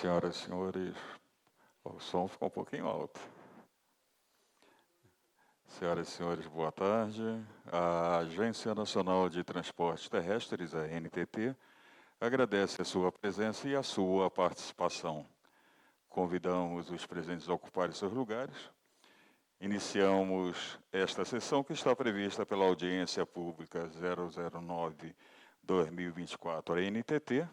Senhoras e senhores, o som ficou um pouquinho alto. Senhoras e senhores, boa tarde. A Agência Nacional de Transportes Terrestres, a ANTT, agradece a sua presença e a sua participação. Convidamos os presentes a ocuparem seus lugares. Iniciamos esta sessão que está prevista pela Audiência Pública 009-2024, a ANTT,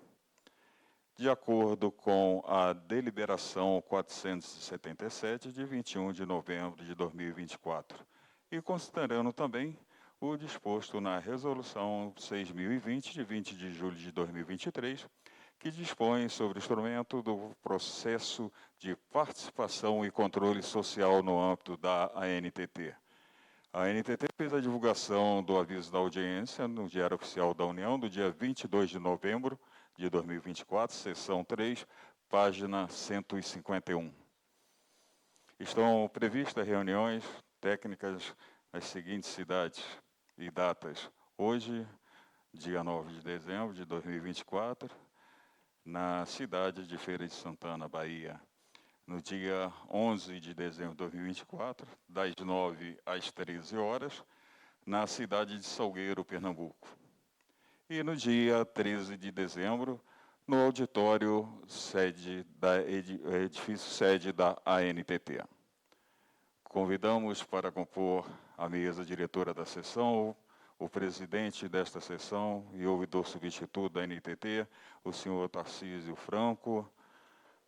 de acordo com a deliberação 477, de 21 de novembro de 2024, e considerando também o disposto na Resolução 6.020, de 20 de julho de 2023, que dispõe sobre o instrumento do processo de participação e controle social no âmbito da ANTT. A ANTT fez a divulgação do aviso da audiência no Diário Oficial da União, do dia 22 de novembro de 2024, seção 3, página 151. Estão previstas reuniões técnicas nas seguintes cidades e datas. Hoje, dia 9 de dezembro de 2024, na cidade de Feira de Santana, Bahia. No dia 11 de dezembro de 2024, das 9 às 13 horas, na cidade de Salgueiro, Pernambuco. E no dia 13 de dezembro, no auditório edifício sede da ANTT. Convidamos para compor a mesa diretora da sessão o presidente desta sessão e ouvidor substituto da ANTT, o senhor Tarcísio Franco,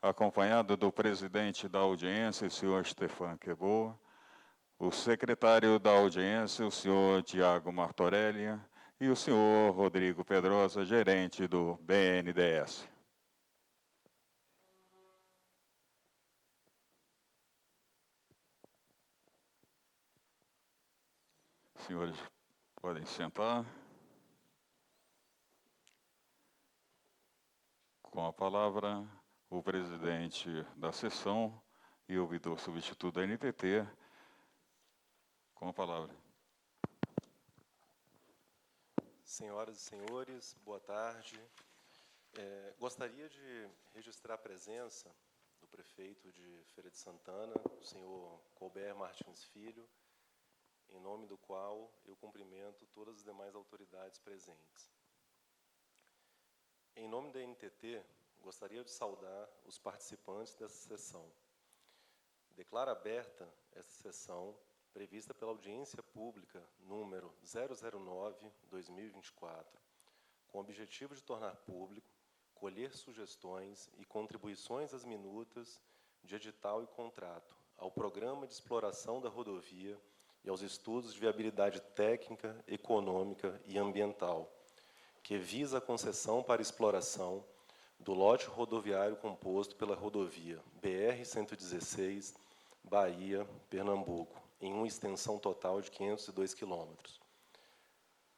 acompanhado do presidente da audiência, o senhor Stefan Queboa, o secretário da audiência, o senhor Tiago Martorelli, e o senhor Rodrigo Pedrosa, gerente do BNDES. Senhores, podem sentar. Com a palavra, o presidente da sessão e ouvidor substituto da NTT. Com a palavra. Senhoras e senhores, boa tarde. Gostaria de registrar a presença do prefeito de Feira de Santana, o senhor Colbert Martins Filho, em nome do qual eu cumprimento todas as demais autoridades presentes. Em nome da NTT, gostaria de saudar os participantes dessa sessão. Declaro aberta esta sessão, prevista pela audiência pública número 009/2024, com o objetivo de tornar público, colher sugestões e contribuições às minutas de edital e contrato, ao Programa de Exploração da Rodovia e aos estudos de viabilidade técnica, econômica e ambiental, que visa a concessão para exploração do lote rodoviário composto pela rodovia BR-116, Bahia, Pernambuco, em uma extensão total de 502 quilômetros.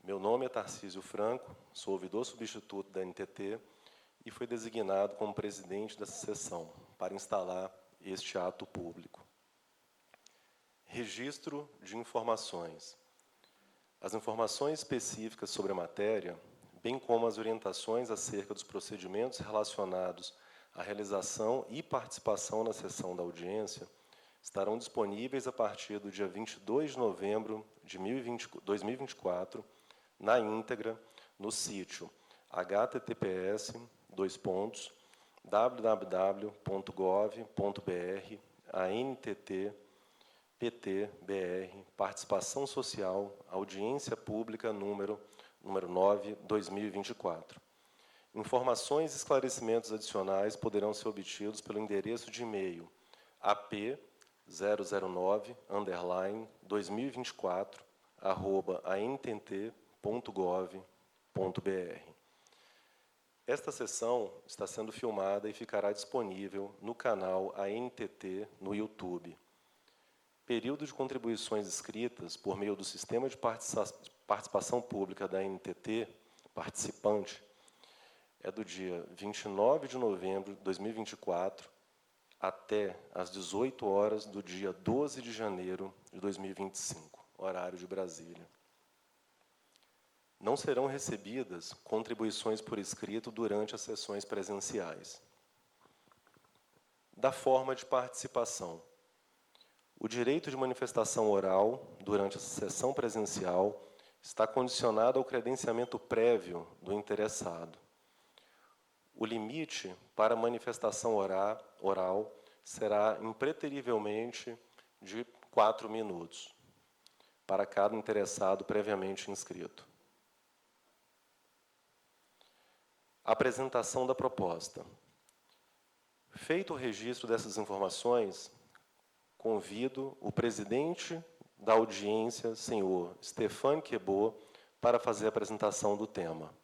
Meu nome é Tarcísio Franco, sou ouvidor substituto da NTT e fui designado como presidente dessa sessão para instalar este ato público. Registro de informações. As informações específicas sobre a matéria, bem como as orientações acerca dos procedimentos relacionados à realização e participação na sessão da audiência, estarão disponíveis a partir do dia 22 de novembro de 2024, na íntegra, no sítio https://www.gov.br ANTT/PT/BR Participação Social, Audiência Pública número 9/2024. Informações e esclarecimentos adicionais poderão ser obtidos pelo endereço de e-mail ap009_2024@antt.gov.br. Esta sessão está sendo filmada e ficará disponível no canal ANTT no YouTube. Período de contribuições escritas por meio do Sistema de Participação Pública da ANTT, participante, é do dia 29 de novembro de 2024 até às 18 horas do dia 12 de janeiro de 2025, horário de Brasília. Não serão recebidas contribuições por escrito durante as sessões presenciais. Da forma de participação. O direito de manifestação oral, durante a sessão presencial, está condicionado ao credenciamento prévio do interessado. O limite para a manifestação oral será impreterivelmente de 4 minutos, para cada interessado previamente inscrito. Apresentação da proposta. Feito o registro dessas informações, convido o presidente da audiência, senhor Stéphane Quebaud, para fazer a apresentação do tema.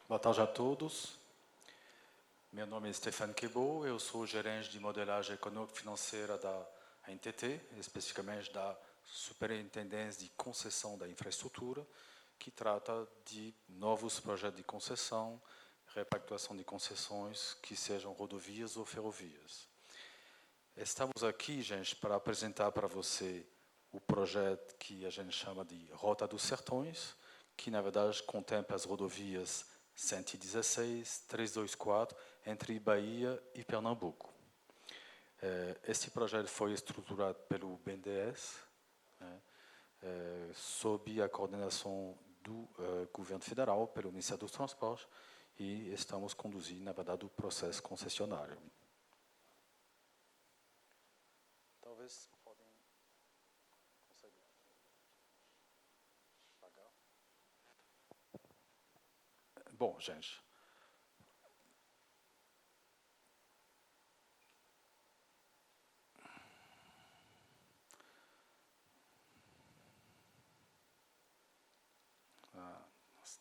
Boa tarde a todos. Meu nome é Stéphane Quebaud, eu sou gerente de modelagem econômico-financeira da NTT, especificamente da Superintendência de Concessão da Infraestrutura, que trata de novos projetos de concessão, repactuação de concessões, que sejam rodovias ou ferrovias. Estamos aqui, gente, para apresentar para você o projeto que a gente chama de Rota dos Sertões, que, na verdade, contempla as rodovias 116, 324, entre Bahia e Pernambuco. Este projeto foi estruturado pelo BNDES, sob a coordenação do governo federal, pelo Ministério dos Transportes, e estamos conduzindo, na verdade, o processo concessionário. Talvez podem conseguir pagar. Bom, gente.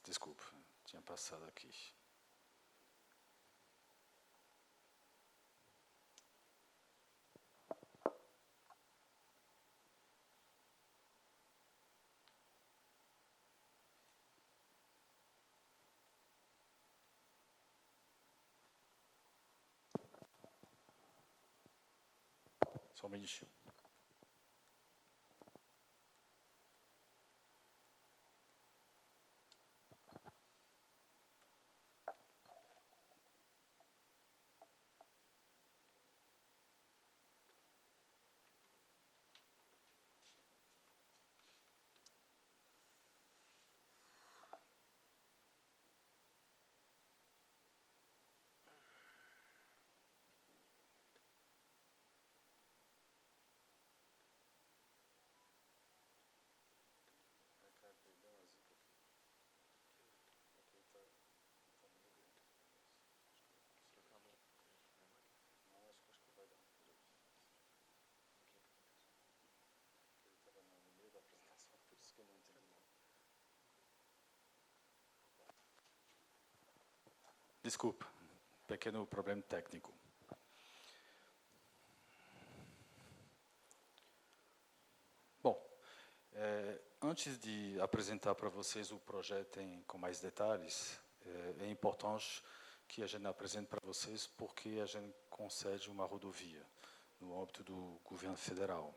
Desculpa, tinha passado aqui. Só um minutinho. Desculpa, pequeno problema técnico. Bom, antes de apresentar para vocês o projeto com mais detalhes, é importante que a gente apresente para vocês porque a gente concede uma rodovia no âmbito do governo federal.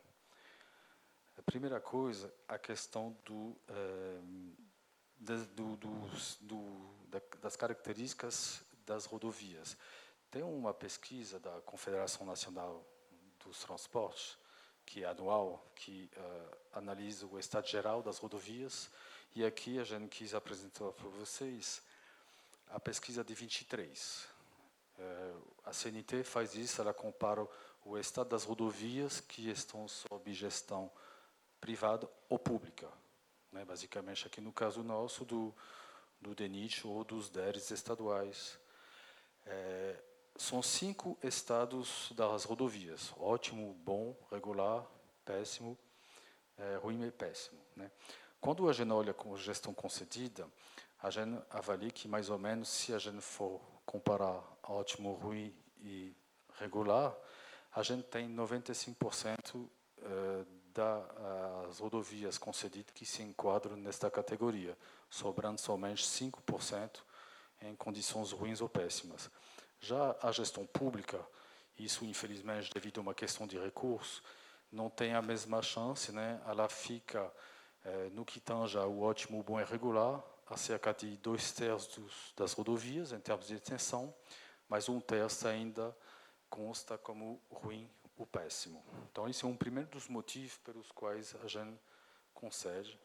A primeira coisa, a questão das características das rodovias. Tem uma pesquisa da Confederação Nacional dos Transportes, que é anual, que analisa o estado geral das rodovias, e aqui a gente quis apresentar para vocês a pesquisa de 23. A CNT faz isso, ela compara o estado das rodovias que estão sob gestão privada ou pública, né? Basicamente aqui no caso nosso do DENIT ou dos DERs estaduais. São 5 estados das rodovias: ótimo, bom, regular, péssimo, ruim e péssimo, né? Quando a gente olha com gestão concedida, a gente avalia que mais ou menos, se a gente for comparar ótimo, ruim e regular, a gente tem 95% das rodovias concedidas que se enquadram nesta categoria, sobrando somente 5% em condições ruins ou péssimas. Já a gestão pública, isso infelizmente devido a uma questão de recurso, não tem a mesma chance, né? Ela fica, no que tange ao ótimo, bom e regular, a cerca de 2/3 das rodovias em termos de extensão, mas 1/3 ainda consta como ruim ou péssimo. Então, esse é um primeiro dos motivos pelos quais a gente concede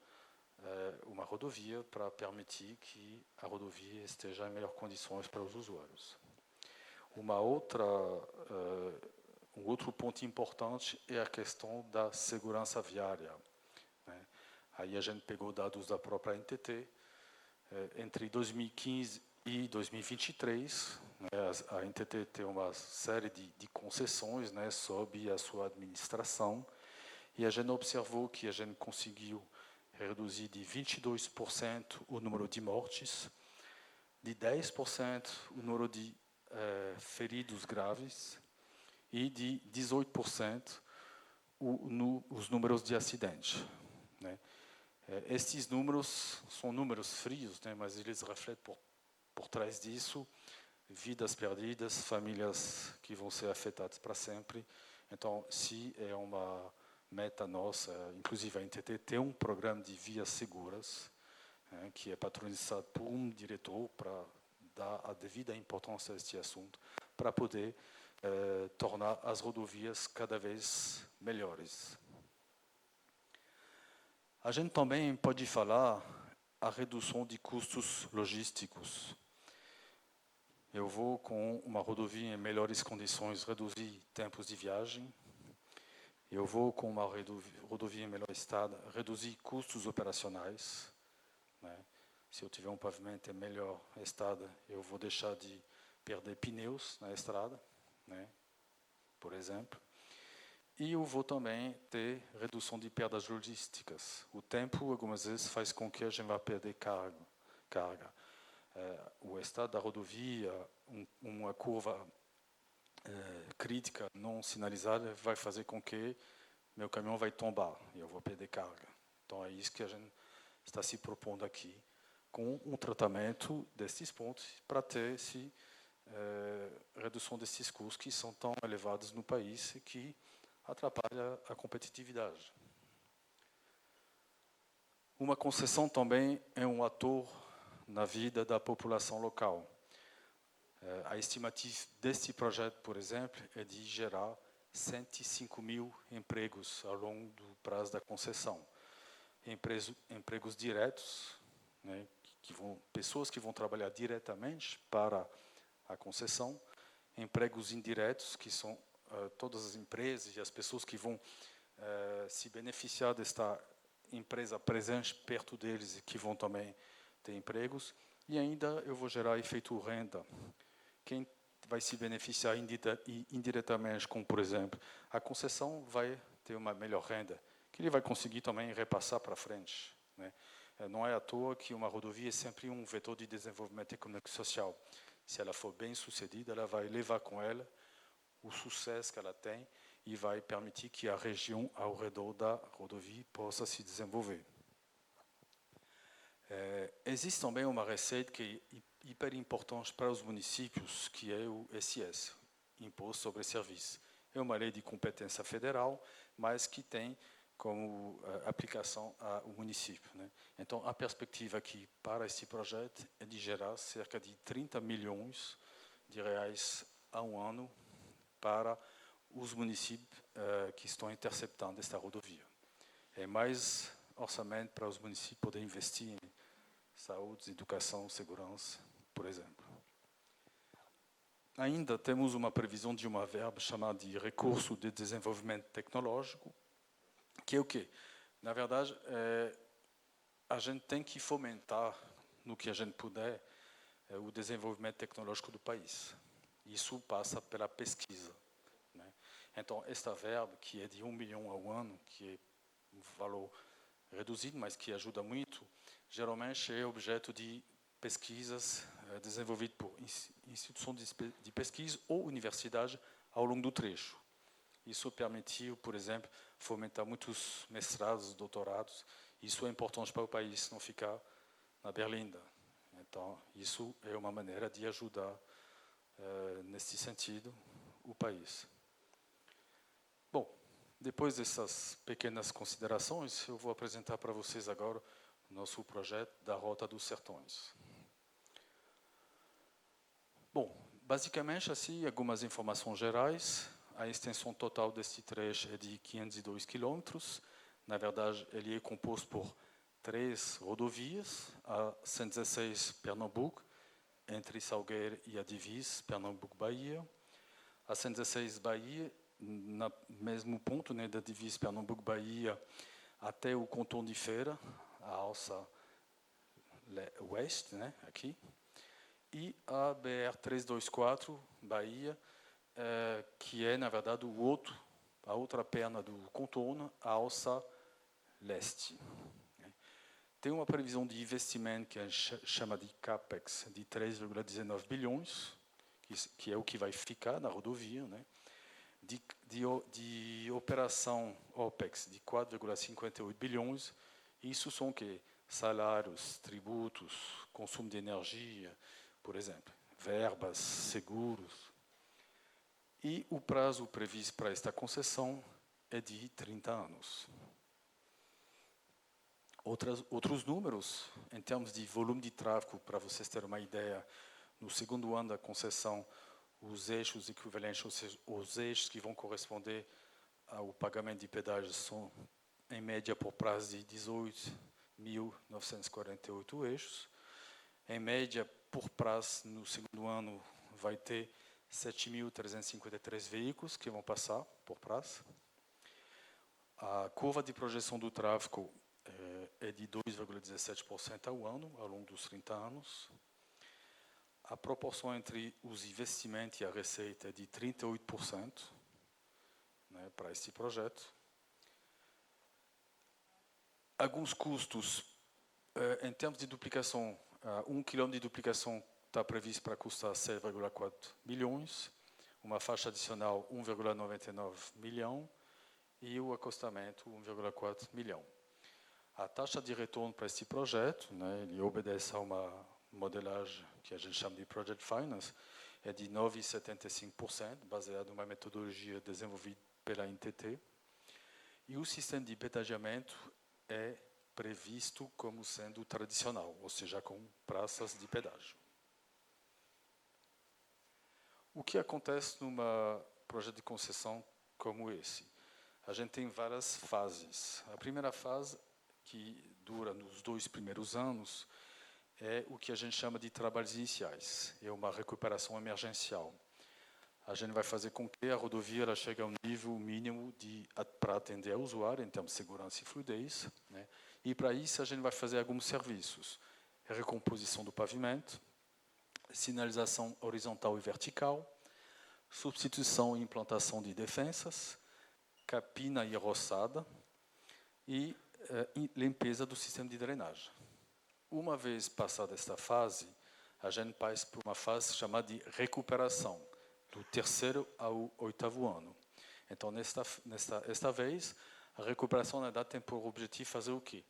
uma rodovia para permitir que a rodovia esteja em melhores condições para os usuários. Um outro ponto importante é a questão da segurança viária, né? Aí a gente pegou dados da própria NTT. Entre 2015 e 2023, né, a NTT tem uma série de concessões, né, sob a sua administração, e a gente observou que a gente conseguiu reduzir de 22% o número de mortes, de 10% o número de feridos graves e de 18% os números de acidentes, né? Estes números são números frios, né, mas eles refletem por trás disso vidas perdidas, famílias que vão ser afetadas para sempre. Então, se é uma meta nossa, inclusive a NTT tem um programa de vias seguras, né, que é patronizado por um diretor para dar a devida importância a este assunto, para poder tornar as rodovias cada vez melhores. A gente também pode falar a redução de custos logísticos. Eu vou, com uma rodovia em melhores condições, reduzir tempos de viagem. Eu vou, com uma rodovia em melhor estado, reduzir custos operacionais, né? Se eu tiver um pavimento em melhor estado, eu vou deixar de perder pneus na estrada, né? Por exemplo. E eu vou também ter redução de perdas logísticas. O tempo, algumas vezes, faz com que a gente vá perder carga. O estado da rodovia, uma curva crítica não sinalizada, vai fazer com que meu caminhão vai tombar e eu vou perder carga. Então, é isso que a gente está se propondo aqui, com um tratamento desses pontos, para ter redução desses custos que são tão elevados no país e que atrapalha a competitividade. Uma concessão também é um ator na vida da população local. A estimativa deste projeto, por exemplo, é de gerar 105 mil empregos ao longo do prazo da concessão. Empregos diretos, né, pessoas que vão trabalhar diretamente para a concessão, empregos indiretos, que são todas as empresas e as pessoas que vão se beneficiar desta empresa presente perto deles e que vão também ter empregos. E ainda eu vou gerar efeito renda. Quem vai se beneficiar indiretamente com, por exemplo, a concessão vai ter uma melhor renda, que ele vai conseguir também repassar para frente, né? Não é à toa que uma rodovia é sempre um vetor de desenvolvimento econômico e social. Se ela for bem sucedida, ela vai levar com ela o sucesso que ela tem e vai permitir que a região ao redor da rodovia possa se desenvolver. Existe também uma receita que é hiper importante para os municípios, que é o ISS, Imposto sobre Serviços. É uma lei de competência federal, mas que tem como aplicação ao município, né? Então, a perspectiva aqui para este projeto é de gerar cerca de 30 milhões de reais ao ano para os municípios que estão interceptando esta rodovia. É mais orçamento para os municípios poderem investir em saúde, educação, segurança, por exemplo. Ainda temos uma previsão de uma verba chamada de recurso de desenvolvimento tecnológico, que é o quê? Na verdade, a gente tem que fomentar, no que a gente puder, o desenvolvimento tecnológico do país. Isso passa pela pesquisa, né? Então, esta verba, que é de 1 milhão ao ano, que é um valor reduzido, mas que ajuda muito, geralmente é objeto de pesquisas desenvolvidas por instituições de pesquisa ou universidade ao longo do trecho. Isso permitiu, por exemplo, fomentar muitos mestrados, doutorados. Isso é importante para o país não ficar na berlinda. Então, isso é uma maneira de ajudar, nesse sentido, o país. Bom, depois dessas pequenas considerações, eu vou apresentar para vocês agora o nosso projeto da Rota dos Sertões. Bom, basicamente, assim, algumas informações gerais. A extensão total deste trecho é de 502 quilômetros. Na verdade, ele é composto por 3 rodovias, a 116 Pernambuco, entre Salgueiro e a divisa Pernambuco-Bahia. A 116 Bahia, no mesmo ponto, né, da divisa Pernambuco-Bahia até o contorno de Feira, a alça oeste, né, aqui. E a BR-324 Bahia, que é, na verdade, a outra perna do contorno, a alça leste. Tem uma previsão de investimento que a gente chama de CAPEX de 3,19 bilhões, que é o que vai ficar na rodovia, né? De operação OPEX de 4,58 bilhões. Isso são o quê? Salários, tributos, consumo de energia, por exemplo, verbas, seguros. E o prazo previsto para esta concessão é de 30 anos. Outros números, em termos de volume de tráfego, para vocês terem uma ideia, no segundo ano da concessão, os eixos equivalentes, ou seja, os eixos que vão corresponder ao pagamento de pedágios são, em média, por prazo de 18.948 eixos. Em média, por prazo, no segundo ano, vai ter 7.353 veículos que vão passar por prazo. A curva de projeção do tráfego é de 2,17% ao ano, ao longo dos 30 anos. A proporção entre os investimentos e a receita é de 38%, né, para este projeto. Alguns custos, em termos de duplicação, 1 quilômetro de duplicação está previsto para custar 7,4 milhões, uma faixa adicional 1,99 milhão e o acostamento 1,4 milhão. A taxa de retorno para este projeto, né, ele obedece a uma modelagem que a gente chama de Project Finance, é de 9,75%, baseado em uma metodologia desenvolvida pela NTT. E o sistema de pedagiamento é previsto como sendo tradicional, ou seja, com praças de pedágio. O que acontece num projeto de concessão como esse? A gente tem várias fases. A primeira fase, que dura nos 2 primeiros anos, é o que a gente chama de trabalhos iniciais. É uma recuperação emergencial. A gente vai fazer com que a rodovia ela chegue a um nível mínimo para atender ao usuário, em termos de segurança e fluidez, né? E, para isso, a gente vai fazer alguns serviços. Recomposição do pavimento, sinalização horizontal e vertical, substituição e implantação de defensas, capina e roçada e limpeza do sistema de drenagem. Uma vez passada esta fase, a gente passa por uma fase chamada de recuperação, do 3º ao 8º ano. Então, esta vez, a recuperação, na verdade, tem por objetivo fazer o quê?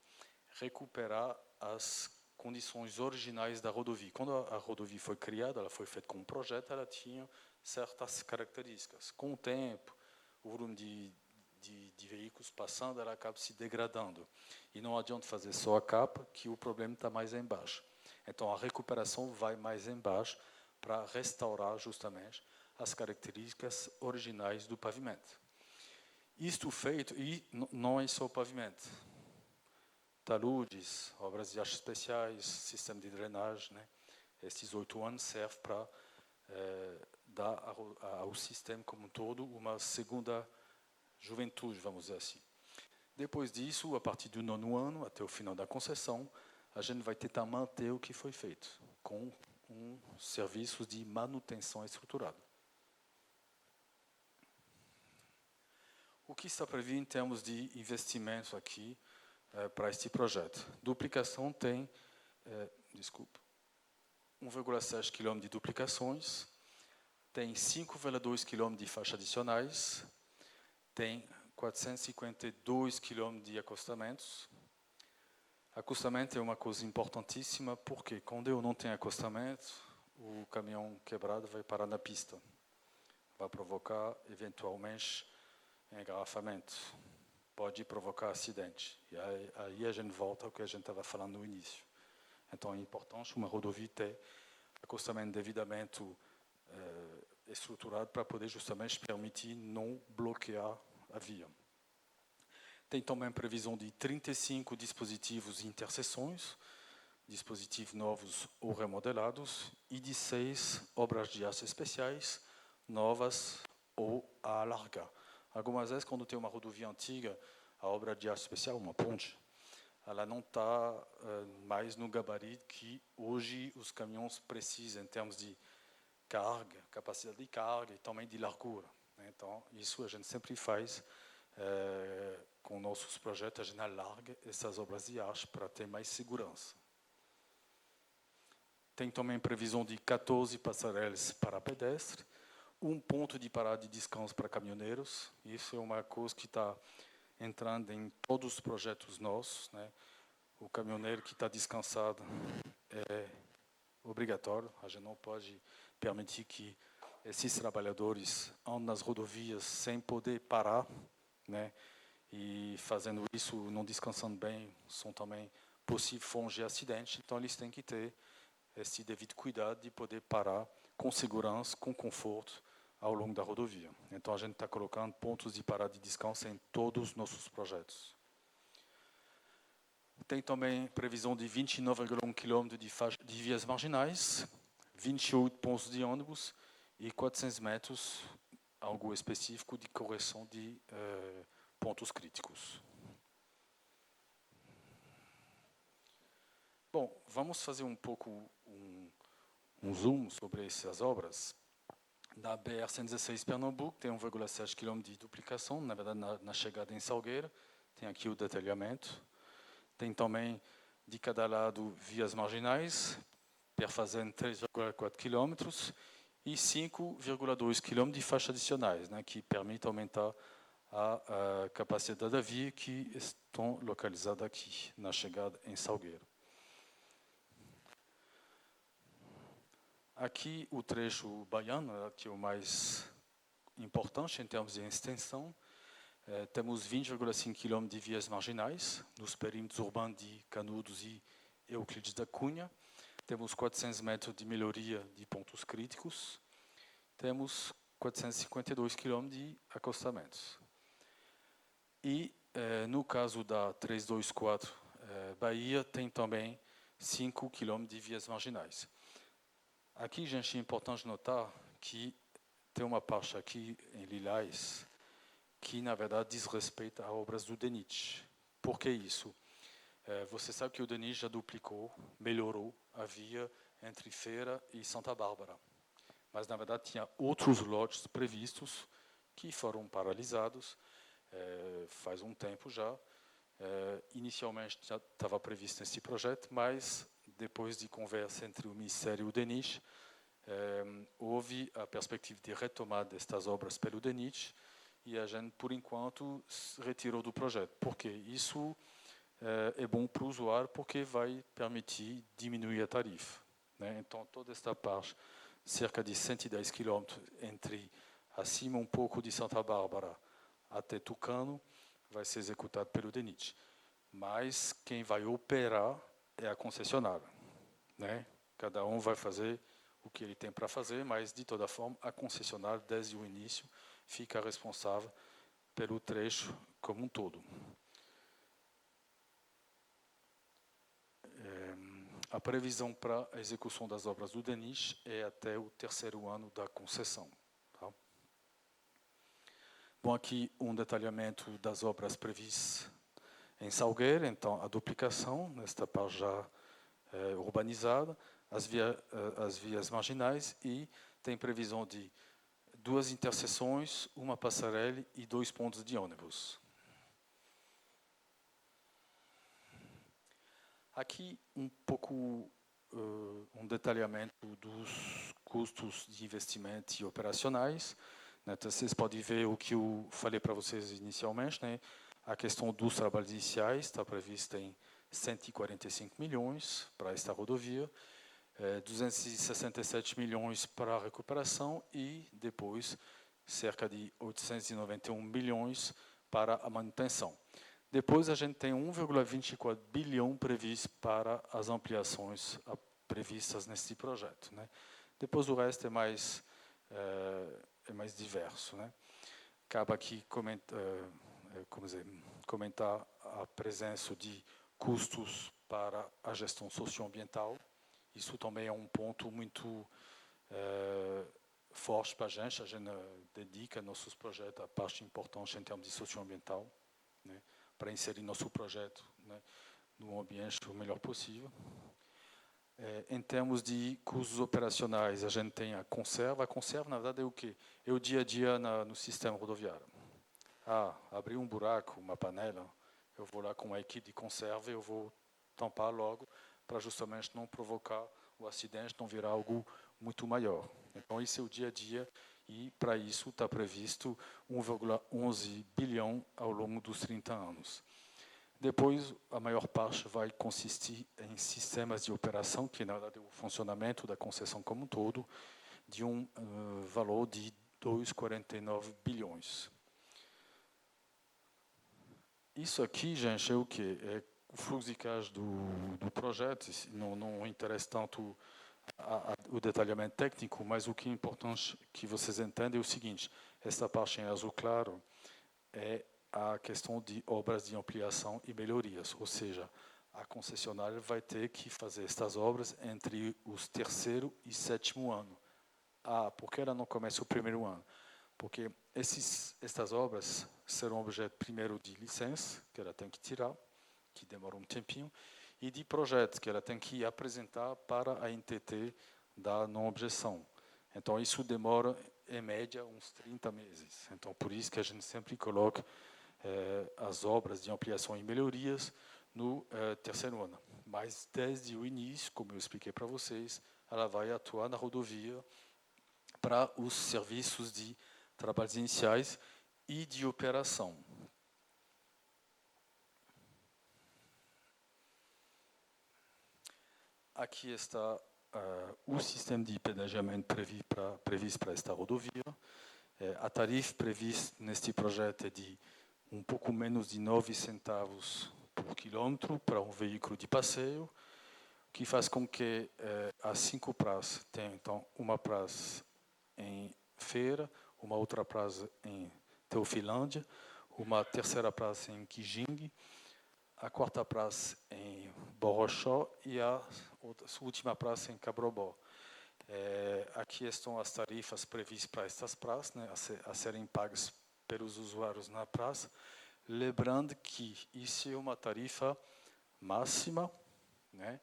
Recuperar as condições originais da rodovia. Quando a rodovia foi criada, ela foi feita com um projeto, ela tinha certas características. Com o tempo, o volume de veículos passando, ela acaba se degradando. E não adianta fazer só a capa, que o problema está mais embaixo. Então, a recuperação vai mais embaixo para restaurar justamente as características originais do pavimento. Isto feito, e não é só o pavimento. Taludes, obras de aços especiais, sistema de drenagem, né? Estes 8 anos servem para dar ao sistema como um todo uma segunda juventude, vamos dizer assim. Depois disso, a partir do 9º ano, até o final da concessão, a gente vai tentar manter o que foi feito, com um serviço de manutenção estruturada. O que está previsto em termos de investimentos aqui para este projeto? Duplicação tem, 1,7 km de duplicações, tem 5,2 km de faixas adicionais, tem 452 quilômetros de acostamentos. Acostamento é uma coisa importantíssima, porque quando eu não tenho acostamento, o caminhão quebrado vai parar na pista. Vai provocar, eventualmente, engarrafamento. Pode provocar acidente. E aí a gente volta ao que a gente estava falando no início. Então é importante uma rodovia ter acostamento devidamente estruturado para poder justamente permitir não bloquear a via. Tem também previsão de 35 dispositivos de interseções, dispositivos novos ou remodelados, e de 6 obras de aço especiais, novas ou a alargar. Algumas vezes, quando tem uma rodovia antiga, a obra de aço especial, uma ponte, ela não está mais no gabarito que hoje os caminhões precisam, em termos de carga, capacidade de carga e também de largura. Então, isso a gente sempre faz com nossos projetos, a gente alarga essas obras de aço para ter mais segurança. Tem também previsão de 14 passarelas para pedestre, um ponto de parada e descanso para caminhoneiros. Isso é uma coisa que está entrando em todos os projetos nossos, né? O caminhoneiro que está descansado é obrigatório. A gente não pode permitir que esses trabalhadores andem nas rodovias sem poder parar, né? E fazendo isso, não descansando bem, são também possíveis fontes de acidente. Então, eles têm que ter esse devido cuidado de poder parar com segurança, com conforto, ao longo da rodovia. Então, a gente está colocando pontos de parada e descanso em todos os nossos projetos. Tem também previsão de 29,1 km de vias marginais, 28 pontos de ônibus e 400 metros, algo específico, de correção de pontos críticos. Bom, vamos fazer um pouco um zoom sobre essas obras. Na BR-116 Pernambuco tem 1,7 km de duplicação, na verdade na chegada em Salgueiro, tem aqui o detalhamento. Tem também, de cada lado, vias marginais, perfazendo 3,4 km e 5,2 km de faixas adicionais, né, que permitem aumentar a capacidade da via, que estão localizadas aqui, na chegada em Salgueiro. Aqui o trecho baiano, que é o mais importante em termos de extensão. Temos 20,5 km de vias marginais, nos perímetros urbanos de Canudos e Euclides da Cunha. Temos 400 metros de melhoria de pontos críticos. Temos 452 km de acostamentos. E, no caso da 324 Bahia, tem também 5 km de vias marginais. Aqui, gente, é importante notar que tem uma parte aqui em lilás que, na verdade, diz respeito a obras do DENIT. Por que isso? Você sabe que o DENIT já duplicou, melhorou a via entre Feira e Santa Bárbara. Mas, na verdade, tinha outros lotes previstos que foram paralisados faz um tempo já. Inicialmente já estava previsto esse projeto, mas depois de conversa entre o Ministério e o DENIT, houve a perspectiva de retomada destas obras pelo DENIT e a gente, por enquanto, retirou do projeto. Porque isso é bom para o usuário, porque vai permitir diminuir a tarifa, né? Então, toda esta parte, cerca de 110 quilômetros, entre acima um pouco de Santa Bárbara até Tucano, vai ser executado pelo DENIT. Mas quem vai operar é a concessionária, né? Cada um vai fazer o que ele tem para fazer, mas, de toda forma, a concessionária, desde o início, fica responsável pelo trecho como um todo. A previsão para a execução das obras do DENIT é até o 3º ano da concessão. Tá? Bom, aqui um detalhamento das obras previstas em Salgueiro, então a duplicação, nesta parte já urbanizada, as vias marginais, e tem previsão de 2 interseções, uma passarela e 2 pontos de ônibus. Aqui um pouco um detalhamento dos custos de investimento e operacionais. né? Então, vocês podem ver o que eu falei para vocês inicialmente, né? A questão dos trabalhos iniciais está prevista em 145 milhões para esta rodovia, 267 milhões para a recuperação e depois cerca de 891 milhões para a manutenção. Depois a gente tem 1,24 bilhão previsto para as ampliações previstas nesse projeto, né? Depois o resto é mais diverso, né? Cabe aqui comentar a presença de custos para a gestão socioambiental. Isso também é um ponto muito forte para a gente dedica nossos projetos a parte importante em termos de socioambiental, né, para inserir nosso projeto, né, no ambiente o melhor possível. Em termos de custos operacionais, a gente tem a conserva. A conserva, na verdade, é o quê? É o dia a dia no sistema rodoviário. Abrir um buraco, uma panela, eu vou lá com uma equipe de conserva e eu vou tampar logo para justamente não provocar o acidente, não virar algo muito maior. Então, isso é o dia a dia e, para isso, está previsto 1,11 bilhão ao longo dos 30 anos. Depois, a maior parte vai consistir em sistemas de operação, que, na verdade, é o funcionamento da concessão como um todo, de um valor de 2,49 bilhões. Isso aqui, gente, é o quê? É o fluxo de caixa do projeto. Não interessa tanto o detalhamento técnico, mas o que é importante que vocês entendam é o seguinte: esta parte em azul claro é a questão de obras de ampliação e melhorias, ou seja, a concessionária vai ter que fazer estas obras entre os terceiro e sétimo ano. Por que ela não começa o primeiro ano? Porque estas obras serão objeto primeiro de licença, que ela tem que tirar, que demora um tempinho, e de projetos que ela tem que apresentar para a NTT da não objeção. Então, isso demora, em média, uns 30 meses. Então, por isso que a gente sempre coloca as obras de ampliação e melhorias no terceiro ano. Mas, desde o início, como eu expliquei para vocês, ela vai atuar na rodovia para os serviços de trabalhos iniciais e de operação. Aqui está o sistema de pedagiamento previsto para esta rodovia. A tarifa prevista neste projeto é de um pouco menos de 9 centavos por quilômetro para um veículo de passeio, que faz com que as 5 praças tenham, então, uma praça em Feira, uma outra praça em Teofilândia, uma terceira praça em Quijingue, a quarta praça em Borochó e a última praça em Cabrobó. Aqui estão as tarifas previstas para estas praças, né, a serem pagas pelos usuários na praça. Lembrando que isso é uma tarifa máxima, né?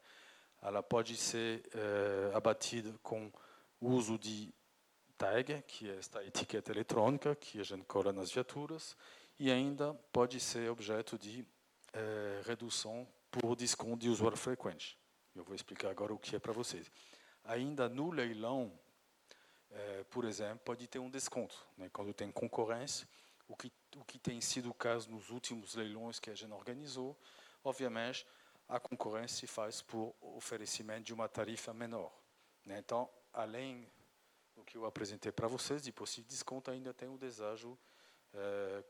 Ela pode ser abatida com o uso de tag, que é esta etiqueta eletrônica que a gente cola nas viaturas, e ainda pode ser objeto de redução por desconto de usuário frequente. Eu vou explicar agora o que é para vocês. Ainda no leilão, por exemplo, pode ter um desconto, né, quando tem concorrência, o que tem sido o caso nos últimos leilões que a gente organizou. Obviamente, a concorrência se faz por oferecimento de uma tarifa menor, né? Então, além do que eu apresentei para vocês, de possível desconto, ainda tem o deságio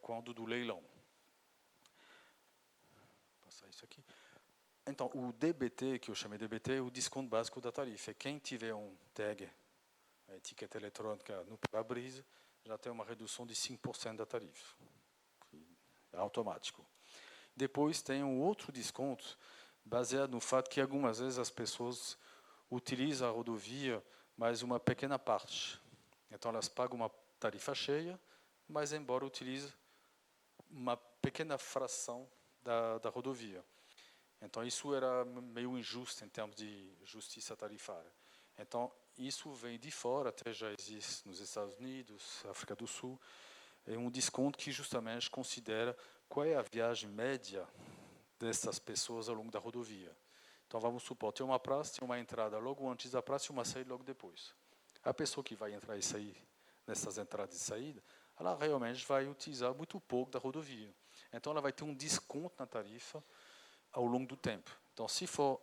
quando do leilão. Vou passar isso aqui. Então, o DBT, que eu chamei de DBT, é o desconto básico da tarifa. Quem tiver um tag, a etiqueta eletrônica no para-brisa, já tem uma redução de 5% da tarifa. É automático. Depois tem um outro desconto, baseado no fato que algumas vezes as pessoas utilizam a rodovia, mas uma pequena parte. Então, elas pagam uma tarifa cheia, mas embora utilizem uma pequena fração da rodovia. Então, isso era meio injusto em termos de justiça tarifária. Então, isso vem de fora, até já existe nos Estados Unidos, África do Sul, é um desconto que justamente considera qual é a viagem média dessas pessoas ao longo da rodovia. Então, vamos supor, tem uma praça, tem uma entrada logo antes da praça e uma saída logo depois. A pessoa que vai entrar e sair nessas entradas e saídas, ela realmente vai utilizar muito pouco da rodovia. Então, ela vai ter um desconto na tarifa ao longo do tempo. Então, se for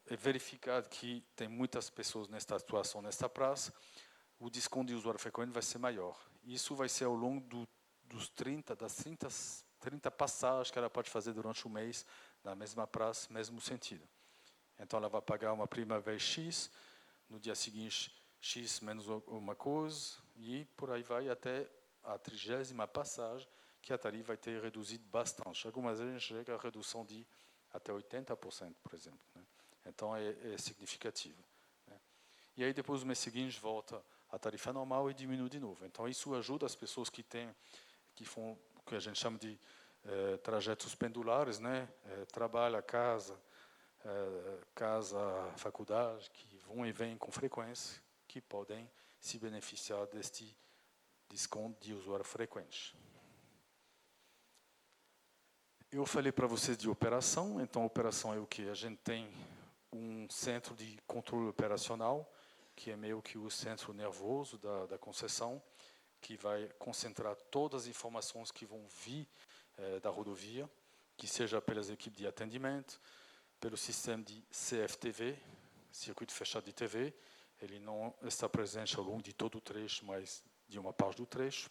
verificado que tem muitas pessoas nesta situação, nesta praça, o desconto de usuário frequente vai ser maior. Isso vai ser ao longo das 30 passagens que ela pode fazer durante o mês, na mesma praça, mesmo sentido. Então, ela vai pagar uma primeira vez X, no dia seguinte, X menos uma coisa, e por aí vai até a 30ª passagem, que a tarifa vai ter reduzido bastante. Algumas vezes chega a redução de até 80%, por exemplo. Né? Então, é significativo. Né? E aí, depois, no mês seguinte, volta a tarifa normal e diminui de novo. Então, isso ajuda as pessoas que fazem o que a gente chama de trajetos pendulares, né? Trabalho, casa, faculdade, que vão e vêm com frequência, que podem se beneficiar deste desconto de usuário frequente. Eu falei para vocês de operação, então a operação é o que? A gente tem um centro de controle operacional, que é meio que o centro nervoso da concessão, que vai concentrar todas as informações que vão vir da rodovia, que seja pelas equipes de atendimento, pelo sistema de CFTV, circuito fechado de TV. Ele não está presente ao longo de todo o trecho, mas de uma parte do trecho.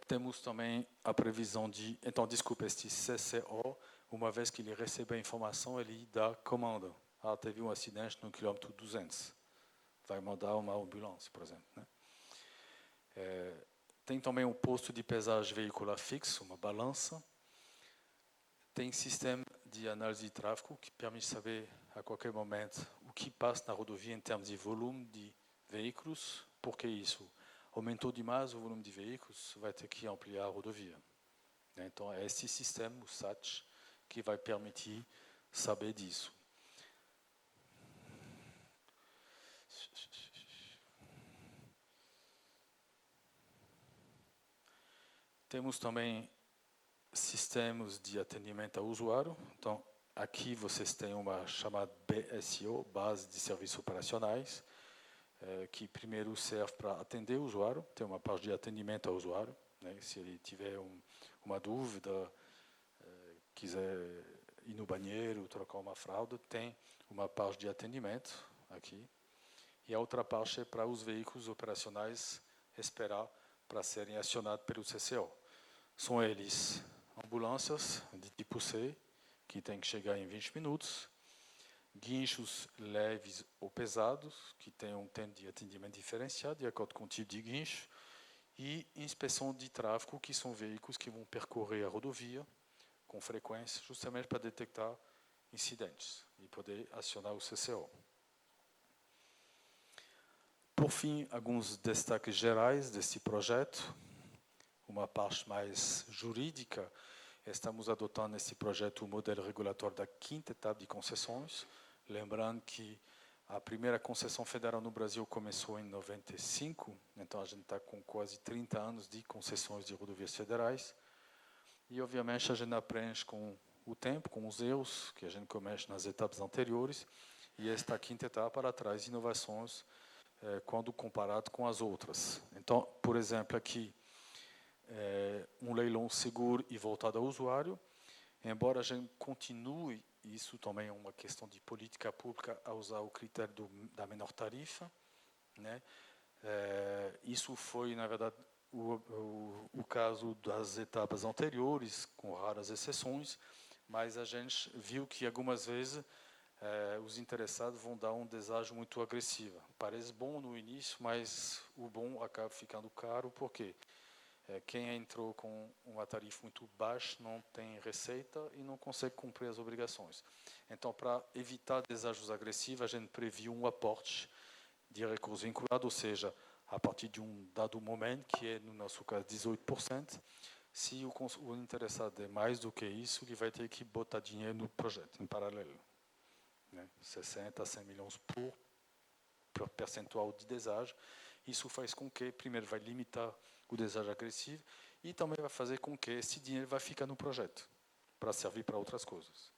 Temos também a previsão de... Então, desculpa, este CCO, uma vez que ele recebe a informação, ele dá comando. Teve um acidente no quilômetro 200. Vai mandar uma ambulância, por exemplo. Né? Tem também um posto de pesagem veicular fixo, uma balança. Tem sistema de análise de tráfego, que permite saber a qualquer momento o que passa na rodovia em termos de volume de veículos. Por que isso? Aumentou demais o volume de veículos, vai ter que ampliar a rodovia. Então, é esse sistema, o SAT, que vai permitir saber disso. Temos também sistemas de atendimento ao usuário. Então, aqui vocês têm uma chamada BSO, Base de Serviços Operacionais, que primeiro serve para atender o usuário, tem uma parte de atendimento ao usuário, né? Se ele tiver uma dúvida, quiser ir no banheiro, trocar uma fralda, tem uma parte de atendimento aqui. E a outra parte é para os veículos operacionais esperar para serem acionados pelo CCO. São eles ambulâncias de tipo C, que tem que chegar em 20 minutos, guinchos leves ou pesados, que tem um tempo de atendimento diferenciado, de acordo com o tipo de guincho, e inspeção de tráfego, que são veículos que vão percorrer a rodovia com frequência, justamente para detectar incidentes e poder acionar o CCO. Por fim, alguns destaques gerais desse projeto. Uma parte mais jurídica, estamos adotando nesse projeto o modelo regulatório da 5ª etapa de concessões, lembrando que a primeira concessão federal no Brasil começou em 95, então a gente está com quase 30 anos de concessões de rodovias federais, e obviamente a gente aprende com o tempo, com os erros que a gente comete nas etapas anteriores, e esta 5ª etapa ela traz inovações quando comparado com as outras. Então, por exemplo, aqui, um leilão seguro e voltado ao usuário, embora a gente continue, isso também é uma questão de política pública, a usar o critério da menor tarifa, né? Isso foi, na verdade, o caso das etapas anteriores, com raras exceções, mas a gente viu que algumas vezes os interessados vão dar um deságio muito agressivo. Parece bom no início, mas o bom acaba ficando caro, porque quem entrou com uma tarifa muito baixa não tem receita e não consegue cumprir as obrigações. Então, para evitar deságios agressivos, a gente previu um aporte de recurso vinculado, ou seja, a partir de um dado momento, que é, no nosso caso, 18%, se o interessado é mais do que isso, ele vai ter que botar dinheiro no projeto, em paralelo. 60 a 100 milhões por percentual de deságio. Isso faz com que, primeiro, vai limitar o deságio agressivo e também vai fazer com que esse dinheiro vai ficar no projeto, para servir para outras coisas.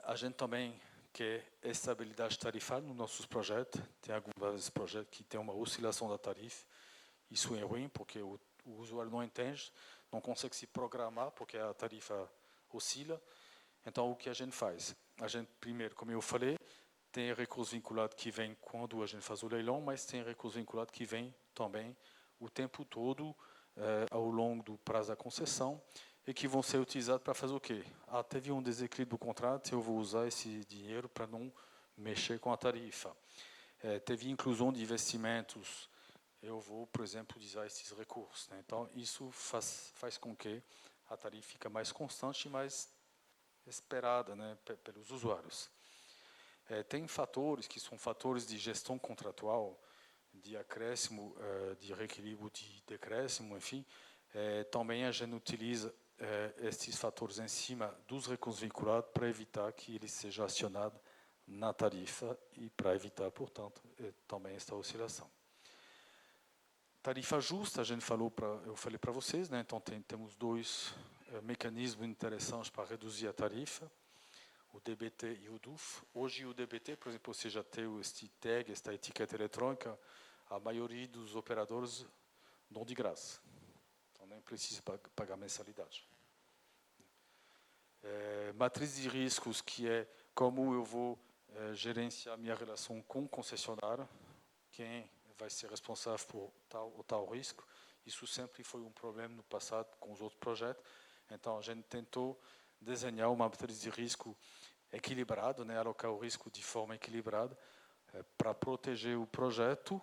A gente também que é estabilidade tarifária nos nossos projetos. Tem alguns projetos que têm uma oscilação da tarifa. Isso é ruim, porque o usuário não entende, não consegue se programar, porque a tarifa oscila. Então, o que a gente faz? A gente, primeiro, como eu falei, tem recurso vinculado que vem quando a gente faz o leilão, mas tem recurso vinculado que vem também o tempo todo, ao longo do prazo da concessão, e que vão ser utilizados para fazer o quê? Teve um desequilíbrio do contrato, eu vou usar esse dinheiro para não mexer com a tarifa. Teve inclusão de investimentos, eu vou, por exemplo, usar esses recursos, né? Então, isso faz com que a tarifa fique mais constante e mais esperada, né, pelos usuários. Tem fatores que são fatores de gestão contratual, de acréscimo, de reequilíbrio, de decréscimo, enfim. Também a gente utiliza esses fatores em cima dos recursos vinculados para evitar que ele seja acionado na tarifa e para evitar, portanto, também esta oscilação. Tarifa justa, eu falei para vocês, né? Então temos dois mecanismos interessantes para reduzir a tarifa, o DBT e o DUF. Hoje o DBT, por exemplo, você já tem este tag, esta etiqueta eletrônica, a maioria dos operadores dão de graça. Então nem precisa pagar mensalidade. Matriz de riscos, que é como eu vou gerenciar minha relação com o concessionário, quem vai ser responsável por tal ou tal risco. Isso sempre foi um problema no passado com os outros projetos. Então, a gente tentou desenhar uma matriz de risco equilibrada, né, alocar o risco de forma equilibrada, para proteger o projeto,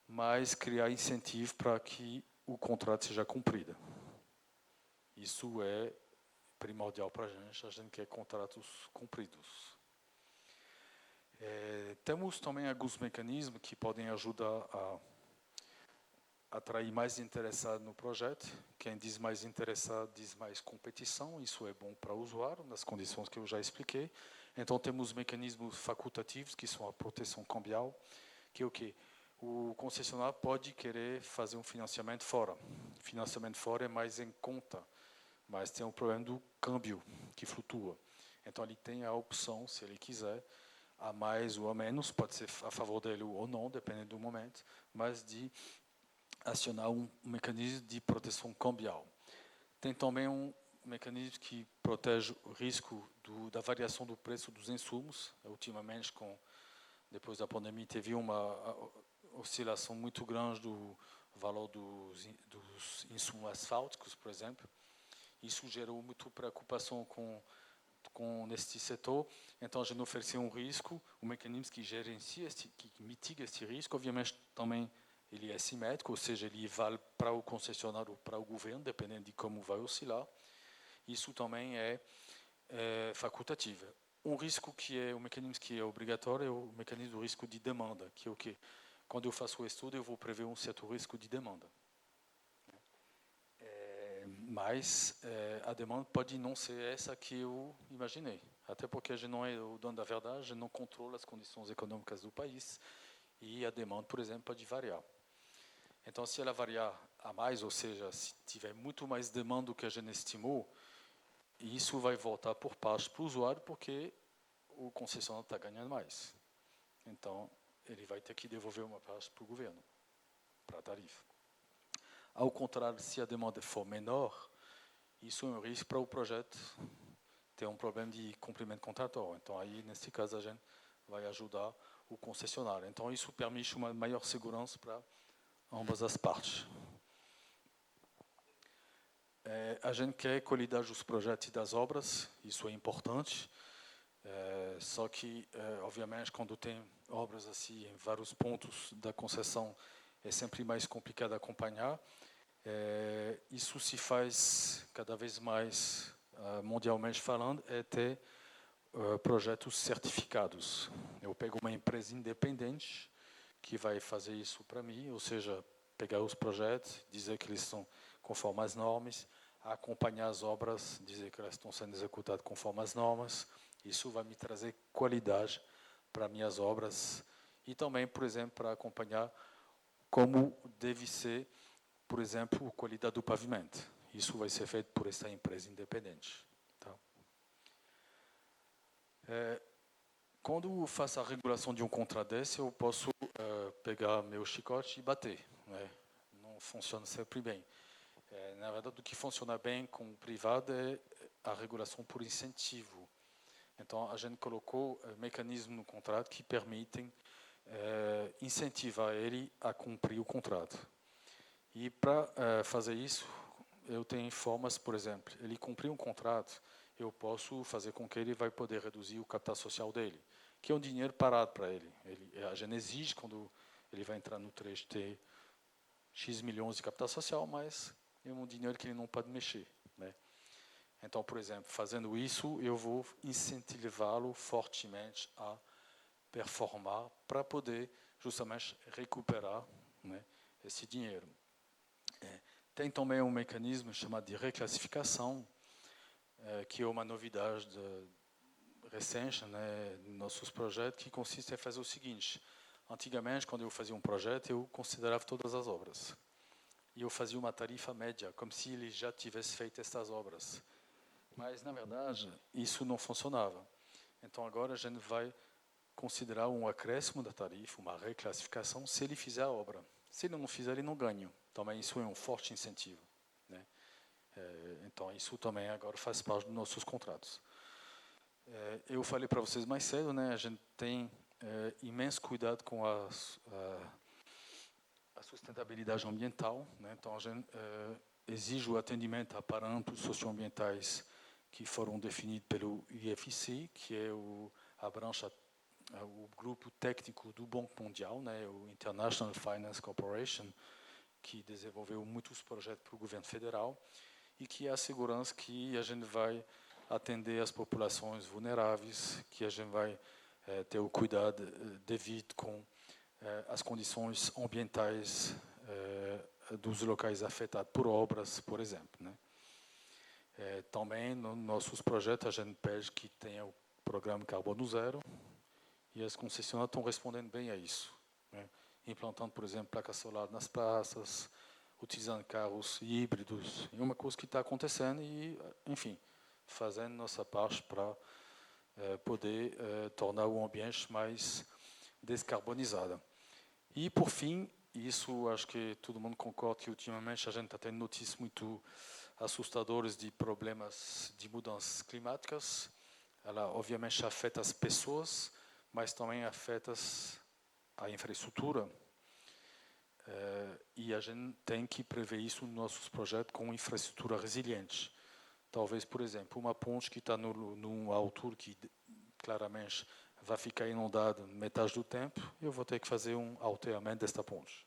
mas criar incentivo para que o contrato seja cumprido. Isso é primordial para a gente quer contratos cumpridos. Temos também alguns mecanismos que podem ajudar a atrair mais interessados no projeto. Quem diz mais interessado diz mais competição. Isso é bom para o usuário, nas condições que eu já expliquei. Então, temos mecanismos facultativos, que são a proteção cambial, que é o quê? O concessionário pode querer fazer um financiamento fora. O financiamento fora é mais em conta, mas tem o problema do câmbio, que flutua. Então, ele tem a opção, se ele quiser, a mais ou a menos, pode ser a favor dele ou não, dependendo do momento, mas de acionar um mecanismo de proteção cambial. Tem também um mecanismo que protege o risco da variação do preço dos insumos. Ultimamente, depois da pandemia, teve uma oscilação muito grande do valor dos insumos asfálticos, por exemplo. Isso gerou muita preocupação neste setor. Então, a gente ofereceu um risco, um mecanismo que gerencia, que mitiga este risco. Obviamente, também ele é simétrico, ou seja, ele vale para o concessionário ou para o governo, dependendo de como vai oscilar. Isso também é facultativo. Um risco um mecanismo que é obrigatório é o mecanismo do risco de demanda, que é o quê? Quando eu faço o estudo, eu vou prever um certo risco de demanda. Mas a demanda pode não ser essa que eu imaginei. Até porque a gente não é o dono da verdade, a gente não controla as condições econômicas do país e a demanda, por exemplo, pode variar. Então, se ela variar a mais, ou seja, se tiver muito mais demanda do que a gente estimou, isso vai voltar por parte para o usuário, porque o concessionário está ganhando mais. Então, ele vai ter que devolver uma parte para o governo, para a tarifa. Ao contrário, se a demanda for menor, isso é um risco para o projeto ter um problema de cumprimento contratual. Então, aí, nesse caso, a gente vai ajudar o concessionário. Então, isso permite uma maior segurança para ambas as partes. A gente quer qualidade dos projetos e das obras, isso é importante. Só que, obviamente, quando tem obras assim em vários pontos da concessão, é sempre mais complicado acompanhar. Isso se faz cada vez mais, mundialmente falando, é ter projetos certificados. Eu pego uma empresa independente que vai fazer isso para mim, ou seja, pegar os projetos, dizer que eles estão conforme as normas, acompanhar as obras, dizer que elas estão sendo executadas conforme as normas. Isso vai me trazer qualidade para minhas obras e também, por exemplo, para acompanhar como deve ser, por exemplo, a qualidade do pavimento. Isso vai ser feito por essa empresa independente. Tá? quando faço a regulação de contrato desse, eu posso pegar meu chicote e bater, né? Não funciona sempre bem. Na verdade, o que funciona bem com o privado é a regulação por incentivo. Então, a gente colocou mecanismos no contrato que permitem incentivar ele a cumprir o contrato. E para fazer isso, eu tenho formas, por exemplo, ele cumprir um contrato, eu posso fazer com que ele vai poder reduzir o capital social dele, que é um dinheiro parado para ele. A gente exige, quando ele vai entrar no 3T, X milhões de capital social, mas é um dinheiro que ele não pode mexer, né? Então, por exemplo, fazendo isso, eu vou incentivá-lo fortemente a performar para poder justamente recuperar, né, esse dinheiro. Tem também um mecanismo chamado de reclassificação, que é uma novidade recente, né, nos nossos projetos, que consiste em fazer o seguinte: antigamente, quando eu fazia um projeto, eu considerava todas as obras. E eu fazia uma tarifa média, como se ele já tivesse feito essas obras. Mas, na verdade, isso não funcionava. Então, agora a gente vai considerar um acréscimo da tarifa, uma reclassificação, se ele fizer a obra. Se ele não fizer, ele não ganha. Também isso é um forte incentivo, né? Então, isso também agora faz parte dos nossos contratos. Eu falei para vocês mais cedo, né? A gente tem imenso cuidado com a sustentabilidade ambiental, né? Então, a gente exige o atendimento a parâmetros socioambientais que foram definidos pelo IFC, que é a branche, o grupo técnico do Banco Mundial, né? O International Finance Corporation, que desenvolveu muitos projetos para o governo federal e que é a segurança que a gente vai atender as populações vulneráveis, que a gente vai ter o cuidado devido com as condições ambientais dos locais afetados por obras, por exemplo, né? Também, nos nossos projetos, a gente pede que tenha o programa Carbono Zero, e as concessionárias estão respondendo bem a isso, né? Implantando, por exemplo, placas solares nas praças, utilizando carros híbridos. É uma coisa que está acontecendo e, enfim, fazendo nossa parte para poder tornar o ambiente mais descarbonizado. E, por fim, isso acho que todo mundo concorda que ultimamente a gente está tendo notícias muito assustadoras de problemas de mudanças climáticas. Ela, obviamente, afeta as pessoas, mas também afeta a infraestrutura. E a gente tem que prever isso nos nossos projetos com infraestrutura resiliente. Talvez, por exemplo, uma ponte que está numa altura que claramente vai ficar inundada metade do tempo, eu vou ter que fazer um alteramento desta ponte.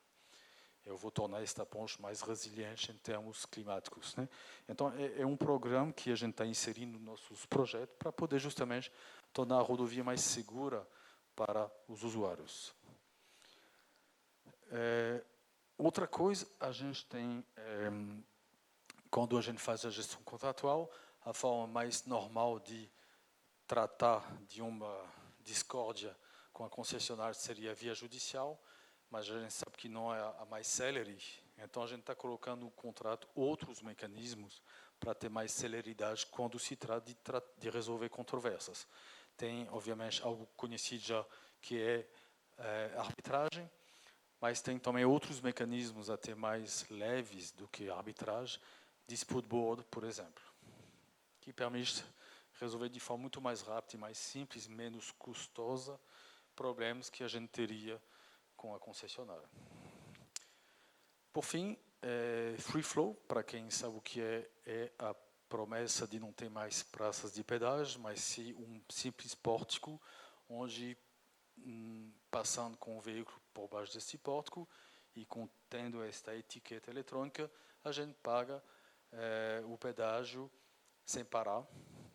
Eu vou tornar esta ponte mais resiliente em termos climáticos, né? Então, é um programa que a gente está inserindo nos nossos projetos para poder justamente tornar a rodovia mais segura para os usuários. Outra coisa, a gente tem, quando a gente faz a gestão contratual, a forma mais normal de tratar de uma discórdia com a concessionária seria via judicial, mas a gente sabe que não é a mais célere, então a gente está colocando no contrato outros mecanismos para ter mais celeridade quando se trata de resolver controvérsias. Tem, obviamente, algo conhecido já, que é arbitragem, mas tem também outros mecanismos até mais leves do que a arbitragem, dispute board, por exemplo, que permite resolver de forma muito mais rápida e mais simples, menos custosa, problemas que a gente teria com a concessionária. Por fim, free flow, para quem sabe o que é a promessa de não ter mais praças de pedágio, mas sim um simples pórtico, onde, passando com o veículo por baixo desse pórtico e contendo esta etiqueta eletrônica, a gente paga o pedágio sem parar.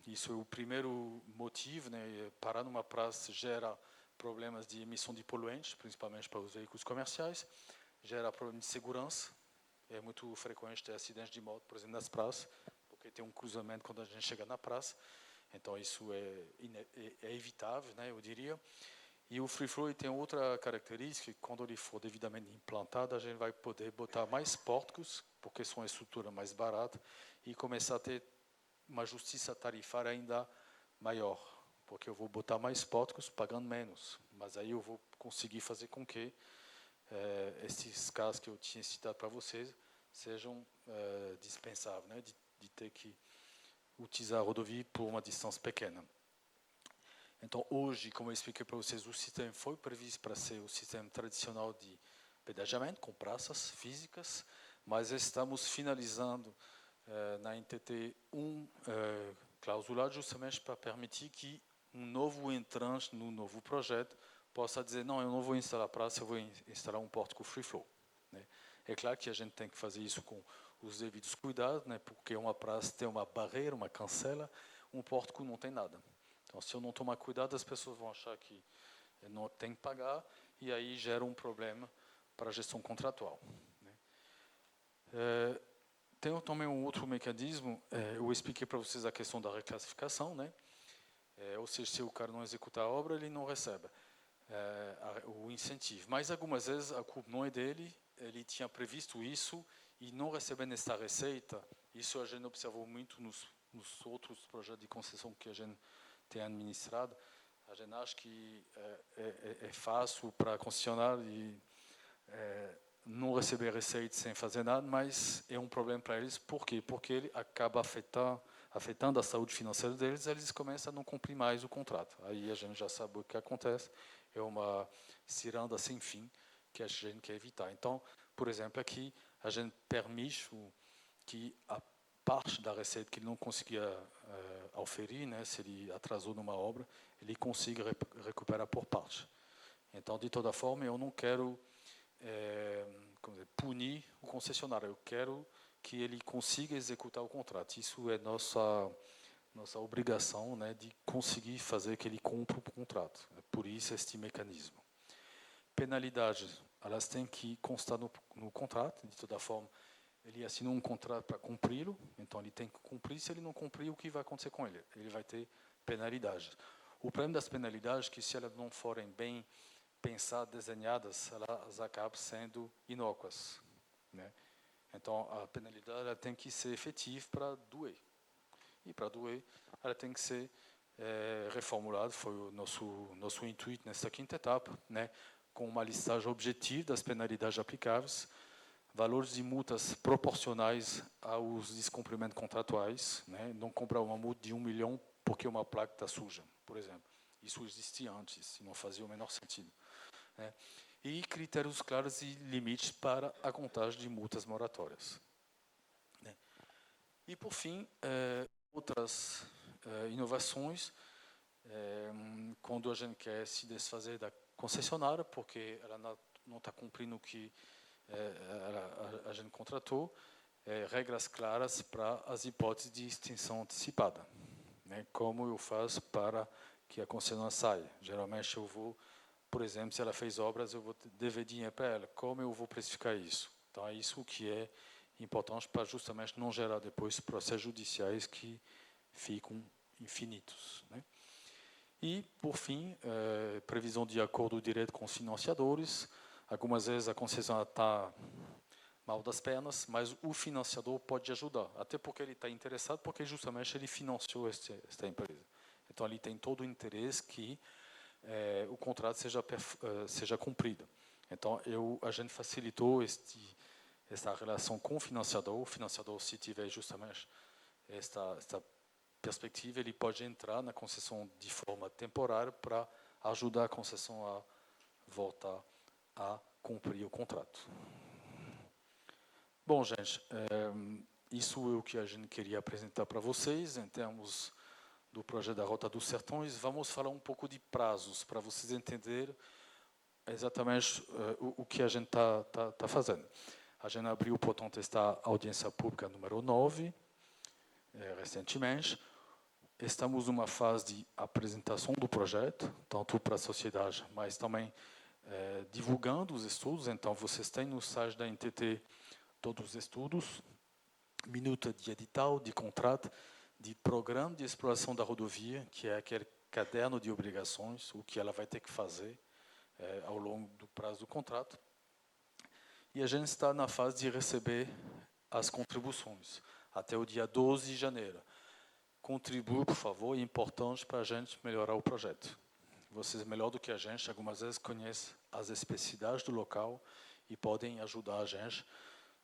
Isso é o primeiro motivo, né? Parar numa praça gera problemas de emissão de poluentes, principalmente para os veículos comerciais, gera problemas de segurança. É muito frequente ter acidentes de moto, por exemplo, nas praças, porque tem um cruzamento quando a gente chega na praça. Então, isso é evitável, né, eu diria. E o free flow tem outra característica, que quando ele for devidamente implantado, a gente vai poder botar mais pórticos, porque são uma estrutura mais barata, e começar a ter uma justiça tarifária ainda maior, porque eu vou botar mais portos pagando menos. Mas aí eu vou conseguir fazer com que esses casos que eu tinha citado para vocês sejam dispensáveis, né, de ter que utilizar a rodovia por uma distância pequena. Então, hoje, como eu expliquei para vocês, o sistema foi previsto para ser o sistema tradicional de pedagiamento, com praças físicas, mas estamos finalizando na NTT clausulado justamente para permitir que um novo entrante no novo projeto possa dizer, não, eu não vou instalar praça, eu vou instalar um pórtico free flow. Né? É claro que a gente tem que fazer isso com os devidos cuidados, né? Porque uma praça tem uma barreira, uma cancela, um pórtico não tem nada. Então, se eu não tomar cuidado, as pessoas vão achar que não tem que pagar e aí gera um problema para a gestão contratual. Né? Tem também um outro mecanismo, eu expliquei para vocês a questão da reclassificação, né? Ou seja, se o cara não executar a obra, ele não recebe o incentivo. Mas algumas vezes a culpa não é dele, ele tinha previsto isso e não recebendo essa receita, isso a gente observou muito nos outros projetos de concessão que a gente tem administrado. A gente acha que é fácil para a concessionária e não receber receita sem fazer nada, mas é um problema para eles. Por quê? Porque ele acaba afetando a saúde financeira deles, eles começam a não cumprir mais o contrato. Aí a gente já sabe o que acontece, é uma ciranda sem fim que a gente quer evitar. Então, por exemplo, aqui a gente permite que a parte da receita que ele não conseguia oferir, né, se ele atrasou numa obra, ele consiga recuperar por parte. Então, de toda forma, eu não quero punir o concessionário, eu quero que ele consiga executar o contrato. Isso é nossa obrigação, né, de conseguir fazer que ele cumpra o contrato. Por isso, este mecanismo. Penalidades, elas têm que constar no contrato, de toda forma. Ele assinou um contrato para cumpri-lo, então ele tem que cumprir. Se ele não cumprir, o que vai acontecer com ele? Ele vai ter penalidades. O problema das penalidades é que, se elas não forem bem pensadas, desenhadas, elas acabam sendo inócuas. Né? Então, a penalidade ela tem que ser efetiva para doer. E para doer, ela tem que ser reformulada. Foi o nosso intuito nessa quinta etapa, né? Com uma listagem objetiva das penalidades aplicáveis, valores de multas proporcionais aos descumprimentos contratuais, né? Não cobrar uma multa de 1 milhão porque uma placa está suja, por exemplo. Isso existia antes, e não fazia o menor sentido. Né? E critérios claros e limites para a contagem de multas moratórias. Né? E, por fim, outras inovações, quando a gente quer se desfazer da concessionária, porque ela não está cumprindo o que a gente contratou, regras claras para as hipóteses de extinção antecipada. Né? Como eu faço para que a concessionária saia? Geralmente eu vou, por exemplo, se ela fez obras, eu vou dever dinheiro para ela. Como eu vou precificar isso? Então, é isso que é importante para justamente não gerar depois processos judiciais que ficam infinitos. Né? E, por fim, previsão de acordo direto com os financiadores. Algumas vezes a concessionária está mal das pernas, mas o financiador pode ajudar, até porque ele está interessado, porque justamente ele financiou esta empresa. Então, ele tem todo o interesse que o contrato seja cumprido. Então, a gente facilitou essa relação com o financiador. O financiador, se tiver justamente esta perspectiva, ele pode entrar na concessão de forma temporária para ajudar a concessão a voltar a cumprir o contrato. Bom, gente, isso é o que a gente queria apresentar para vocês em termos do projeto da Rota dos Sertões. Vamos falar um pouco de prazos, para vocês entenderem exatamente o que a gente está fazendo. A gente abriu, portanto, esta audiência pública número 9, recentemente. Estamos numa fase de apresentação do projeto, tanto para a sociedade, mas também divulgando os estudos. Então, vocês têm no site da NTT todos os estudos, minuta de edital, de contrato, de programa de exploração da rodovia, que é aquele caderno de obrigações, o que ela vai ter que fazer ao longo do prazo do contrato. E a gente está na fase de receber as contribuições, até o dia 12 de janeiro. contribua, por favor, é importante para a gente melhorar o projeto. Vocês, melhor do que a gente, algumas vezes conhecem as especificidades do local e podem ajudar a gente.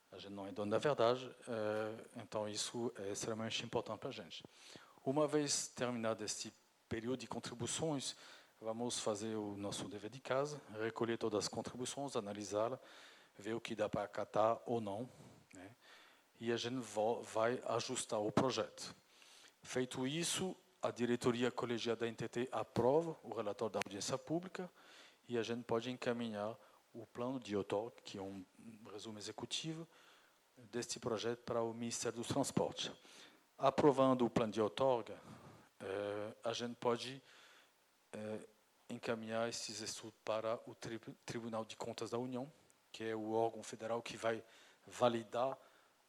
A gente não é dono da verdade, então isso é extremamente importante para a gente. Uma vez terminado este período de contribuições, vamos fazer o nosso dever de casa, recolher todas as contribuições, analisá-las, ver o que dá para acatar ou não, né? E a gente vai ajustar o projeto. Feito isso, a diretoria colegiada da NTT aprova o relatório da audiência pública e a gente pode encaminhar o plano de outorga, que é um resumo executivo deste projeto, para o Ministério dos Transportes. Aprovando o plano de outorga, a gente pode encaminhar esses estudos para o Tribunal de Contas da União, que é o órgão federal que vai validar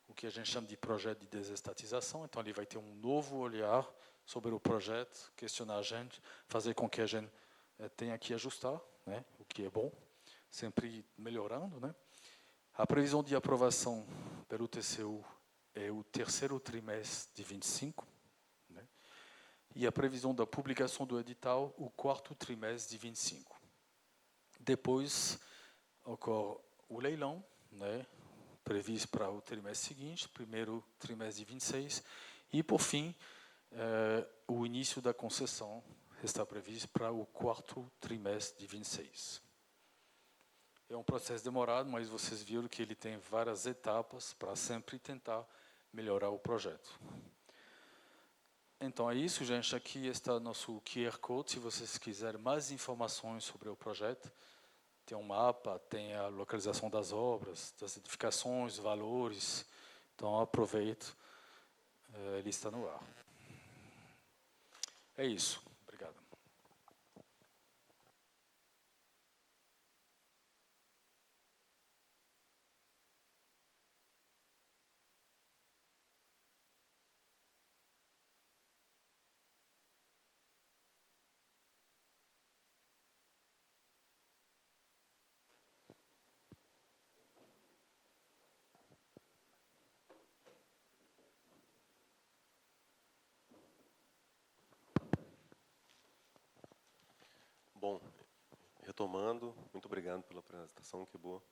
o que a gente chama de projeto de desestatização. Então, ele vai ter um novo olhar sobre o projeto, questionar a gente, fazer com que a gente tenha que ajustar, né, o que é bom, sempre melhorando, né. A previsão de aprovação pelo TCU é o terceiro trimestre de 25, né, e a previsão da publicação do edital, o quarto trimestre de 25. Depois, ocorre o leilão, né, previsto para o trimestre seguinte, primeiro trimestre de 26, e, por fim, o início da concessão está previsto para o quarto trimestre de 26. É um processo demorado, mas vocês viram que ele tem várias etapas para sempre tentar melhorar o projeto. Então, é isso, gente. Aqui está nosso QR Code, se vocês quiserem mais informações sobre o projeto. Tem um mapa, tem a localização das obras, das edificações, valores. Então, aproveito, ele está no ar. É isso. Obrigado. Bom, retomando, muito obrigado pela apresentação, que boa.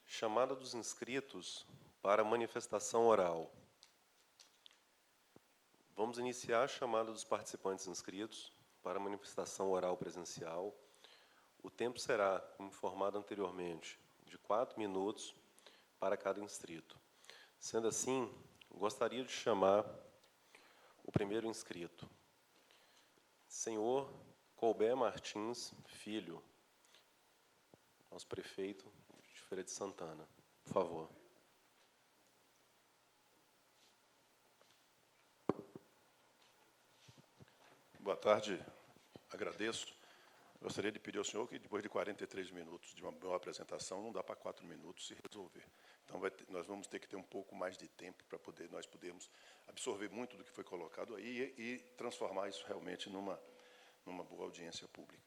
Chamada dos inscritos para manifestação oral. Vamos iniciar a chamada dos participantes inscritos para manifestação oral presencial. O tempo será, como informado anteriormente, de 4 minutos para cada inscrito. Sendo assim, gostaria de chamar o primeiro inscrito. Senhor Colbert Martins Filho, nosso prefeito de Feira de Santana. Por favor. Boa tarde, agradeço. Gostaria de pedir ao senhor que, depois de 43 minutos de uma apresentação, não dá para 4 minutos se resolver. Então, nós vamos ter que ter um pouco mais de tempo para nós podermos absorver muito do que foi colocado aí e transformar isso realmente numa boa audiência pública.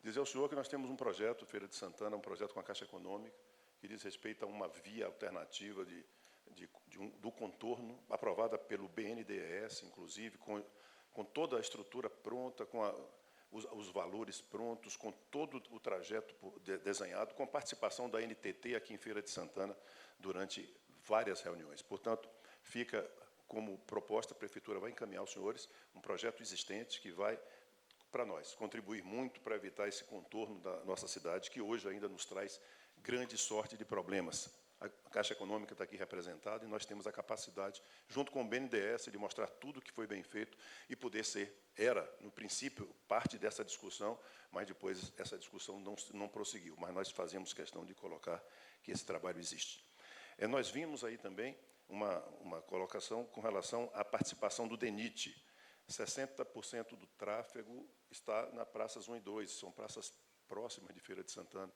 Dizer ao senhor que nós temos um projeto, Feira de Santana, um projeto com a Caixa Econômica, que diz respeito a uma via alternativa do contorno, aprovada pelo BNDES, inclusive, com toda a estrutura pronta, com os valores prontos, com todo o trajeto desenhado, com a participação da NTT aqui em Feira de Santana durante várias reuniões. Portanto, fica como proposta, a Prefeitura vai encaminhar aos senhores um projeto existente que vai, para nós, contribuir muito para evitar esse contorno da nossa cidade, que hoje ainda nos traz grande sorte de problemas. A Caixa Econômica está aqui representada e nós temos a capacidade, junto com o BNDES, de mostrar tudo que foi bem feito e poder era, no princípio, parte dessa discussão, mas depois essa discussão não prosseguiu. Mas nós fazemos questão de colocar que esse trabalho existe. Nós vimos aí também uma colocação com relação à participação do DENIT. 60% do tráfego está na praças 1 e 2, são praças próximas de Feira de Santana.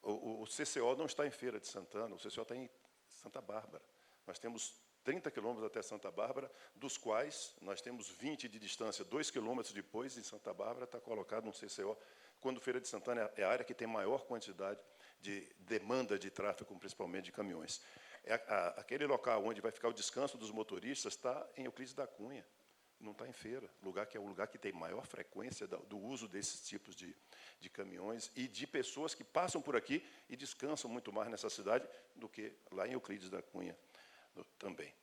O CCO não está em Feira de Santana, o CCO está em Santa Bárbara. Nós temos 30 quilômetros até Santa Bárbara, dos quais nós temos 20 de distância. 2 quilômetros depois, em Santa Bárbara, está colocado um CCO, quando Feira de Santana é a área que tem maior quantidade de demanda de tráfego, principalmente de caminhões. Aquele local onde vai ficar o descanso dos motoristas está em Euclides da Cunha. Não está em feira, lugar que é o lugar que tem maior frequência do uso desses tipos de caminhões e de pessoas que passam por aqui e descansam muito mais nessa cidade do que lá em Euclides da Cunha também.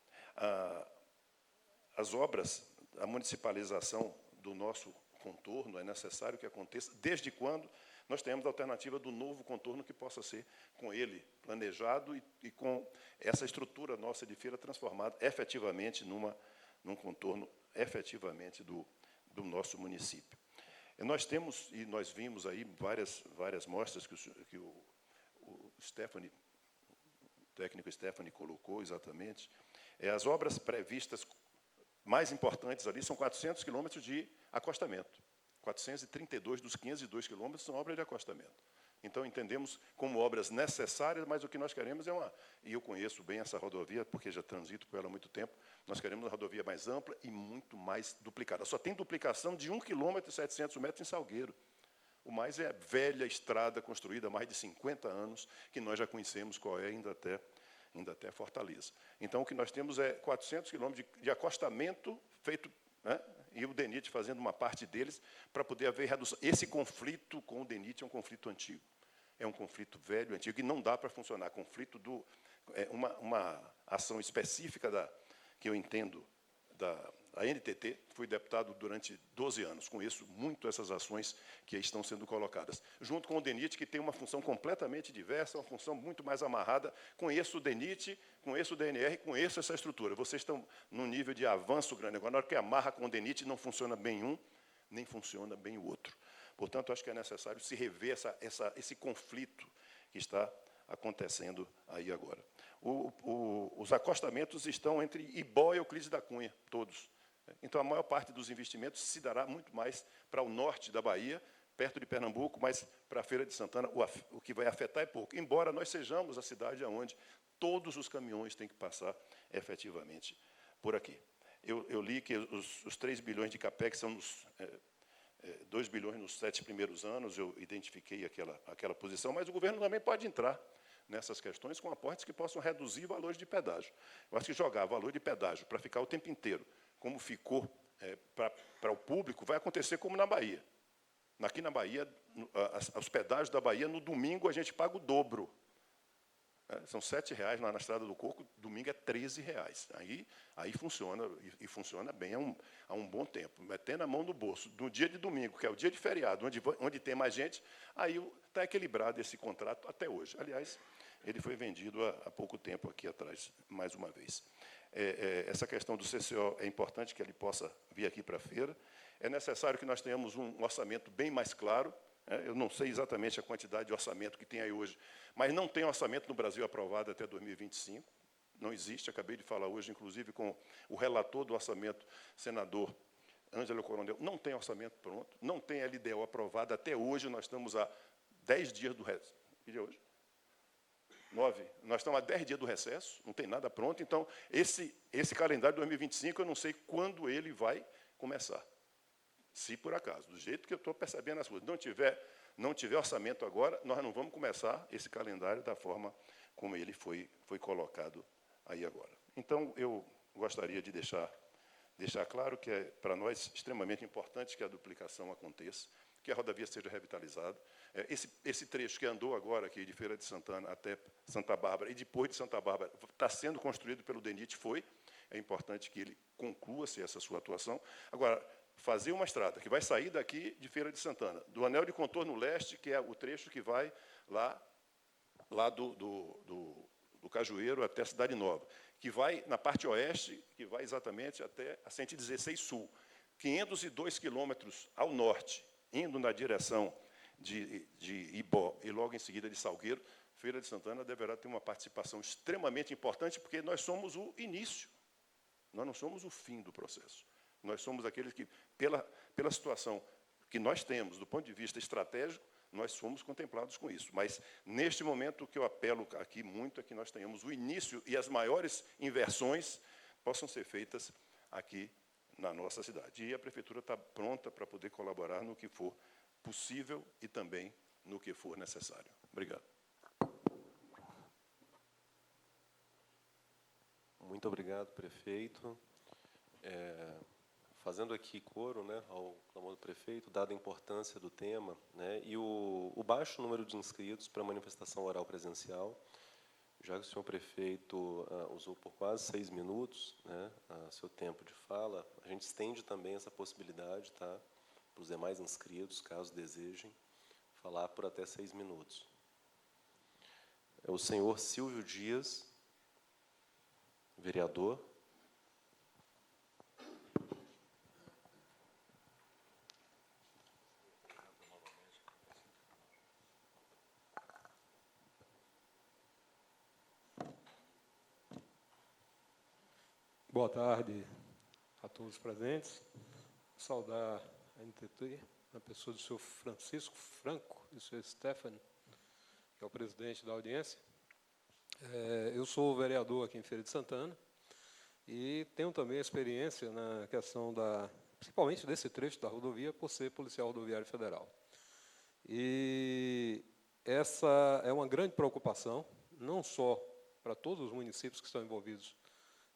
As obras, a municipalização do nosso contorno é necessário que aconteça, desde quando nós temos a alternativa do novo contorno que possa ser com ele planejado e com essa estrutura nossa de feira transformada efetivamente num contorno efetivamente do nosso município. Nós temos, e nós vimos aí várias mostras que o Stephanie, o técnico Stephanie colocou exatamente, as obras previstas mais importantes ali são 400 quilômetros de acostamento. 432 dos 502 quilômetros são obras de acostamento. Então, entendemos como obras necessárias, mas o que nós queremos e eu conheço bem essa rodovia, porque já transito por ela há muito tempo, nós queremos uma rodovia mais ampla e muito mais duplicada. Só tem duplicação de 1 km e 700 metros em Salgueiro. O mais é a velha estrada construída há mais de 50 anos, que nós já conhecemos qual é, ainda até Fortaleza. Então, o que nós temos é 400 quilômetros de acostamento feito, né, e o DENIT fazendo uma parte deles, para poder haver redução. Esse conflito com o DENIT é um conflito antigo. É um conflito velho, antigo, e não dá para funcionar. Conflito uma ação específica que eu entendo da NTT, fui deputado durante 12 anos, conheço muito essas ações que estão sendo colocadas. Junto com o DENIT, que tem uma função completamente diversa, uma função muito mais amarrada, conheço o DENIT, conheço o DNR, conheço essa estrutura. Vocês estão num nível de avanço grande. Agora, na hora que amarra com o DENIT, não funciona bem um, nem funciona bem o outro. Portanto, acho que é necessário se rever esse conflito que está acontecendo aí agora. Os acostamentos estão entre Ibó e Euclides da Cunha, todos. Então, a maior parte dos investimentos se dará muito mais para o norte da Bahia, perto de Pernambuco, mas para a Feira de Santana, o que vai afetar é pouco. Embora nós sejamos a cidade onde todos os caminhões têm que passar efetivamente por aqui. Eu li que os 3 bilhões de CAPEX são 2 bilhões nos 7 primeiros anos, eu identifiquei aquela posição, mas o governo também pode entrar nessas questões com aportes que possam reduzir valores de pedágio. Eu acho que jogar valor de pedágio para ficar o tempo inteiro, como ficou para o público, vai acontecer como na Bahia. Aqui na Bahia, os pedágios da Bahia, no domingo, a gente paga o dobro. São R$ 7,00 lá na Estrada do Coco, domingo é R$ 13,00. Aí funciona, e funciona bem há um bom tempo. Metendo a mão no bolso, no dia de domingo, que é o dia de feriado, onde tem mais gente, aí está equilibrado esse contrato até hoje. Aliás, ele foi vendido há pouco tempo aqui atrás, mais uma vez. Essa questão do CCO é importante que ele possa vir aqui para a feira. É necessário que nós tenhamos um orçamento bem mais claro. Eu não sei exatamente a quantidade de orçamento que tem aí hoje, mas não tem orçamento no Brasil aprovado até 2025. Não existe. Acabei de falar hoje, inclusive, com o relator do orçamento, senador Ângelo Coronel. Não tem orçamento pronto, não tem LDO aprovado até hoje. Nós estamos a 10 dias do recesso. Que dia é hoje? 9. Nós estamos a 10 dias do recesso, não tem nada pronto. Então, esse calendário de 2025, eu não sei quando ele vai começar. Se, por acaso, do jeito que eu estou percebendo as coisas, não tiver orçamento agora, nós não vamos começar esse calendário da forma como ele foi colocado aí agora. Então, eu gostaria de deixar claro que é, para nós, extremamente importante que a duplicação aconteça, que a rodovia seja revitalizada. Esse trecho que andou agora aqui de Feira de Santana até Santa Bárbara, e depois de Santa Bárbara, está sendo construído pelo DENIT, é importante que ele conclua-se essa sua atuação. Agora, fazer uma estrada que vai sair daqui de Feira de Santana, do anel de contorno leste, que é o trecho que vai lá do Cajueiro até a Cidade Nova, que vai na parte oeste, que vai exatamente até a 116 Sul, 502 quilômetros ao norte, indo na direção de Ibó e logo em seguida de Salgueiro. Feira de Santana deverá ter uma participação extremamente importante, porque nós somos o início, nós não somos o fim do processo. Nós somos aqueles que, pela situação que nós temos, do ponto de vista estratégico, nós somos contemplados com isso. Mas, neste momento, o que eu apelo aqui muito é que nós tenhamos o início e as maiores inversões possam ser feitas aqui na nossa cidade. E a Prefeitura está pronta para poder colaborar no que for possível e também no que for necessário. Obrigado. Muito obrigado, prefeito. fazendo aqui coro, né, ao clamor do prefeito, dada a importância do tema, né, e o baixo número de inscritos para a manifestação oral presencial, já que o senhor prefeito usou por quase 6 minutos, né, seu tempo de fala, a gente estende também essa possibilidade, tá, para os demais inscritos, caso desejem, falar por até 6 minutos. É o senhor Silvio Dias, vereador. Boa tarde a todos os presentes. Saudar a NTT, na pessoa do senhor Francisco Franco e do senhor Stefano, que é o presidente da audiência. Eu sou vereador aqui em Feira de Santana e tenho também experiência na questão principalmente desse trecho da rodovia, por ser policial rodoviário federal. E essa é uma grande preocupação, não só para todos os municípios que estão envolvidos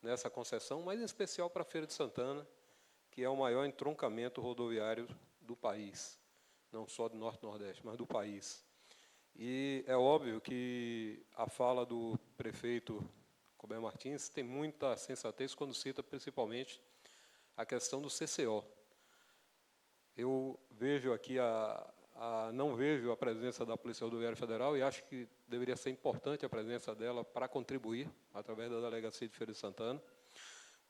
nessa concessão, mas em especial para a Feira de Santana, que é o maior entroncamento rodoviário do país, não só do Norte e Nordeste, mas do país. E é óbvio que a fala do prefeito Colbert Martins tem muita sensatez quando cita principalmente a questão do CCO. Eu vejo aqui não vejo a presença da Polícia Rodoviária Federal e acho que deveria ser importante a presença dela para contribuir, através da Delegacia de Feira de Santana,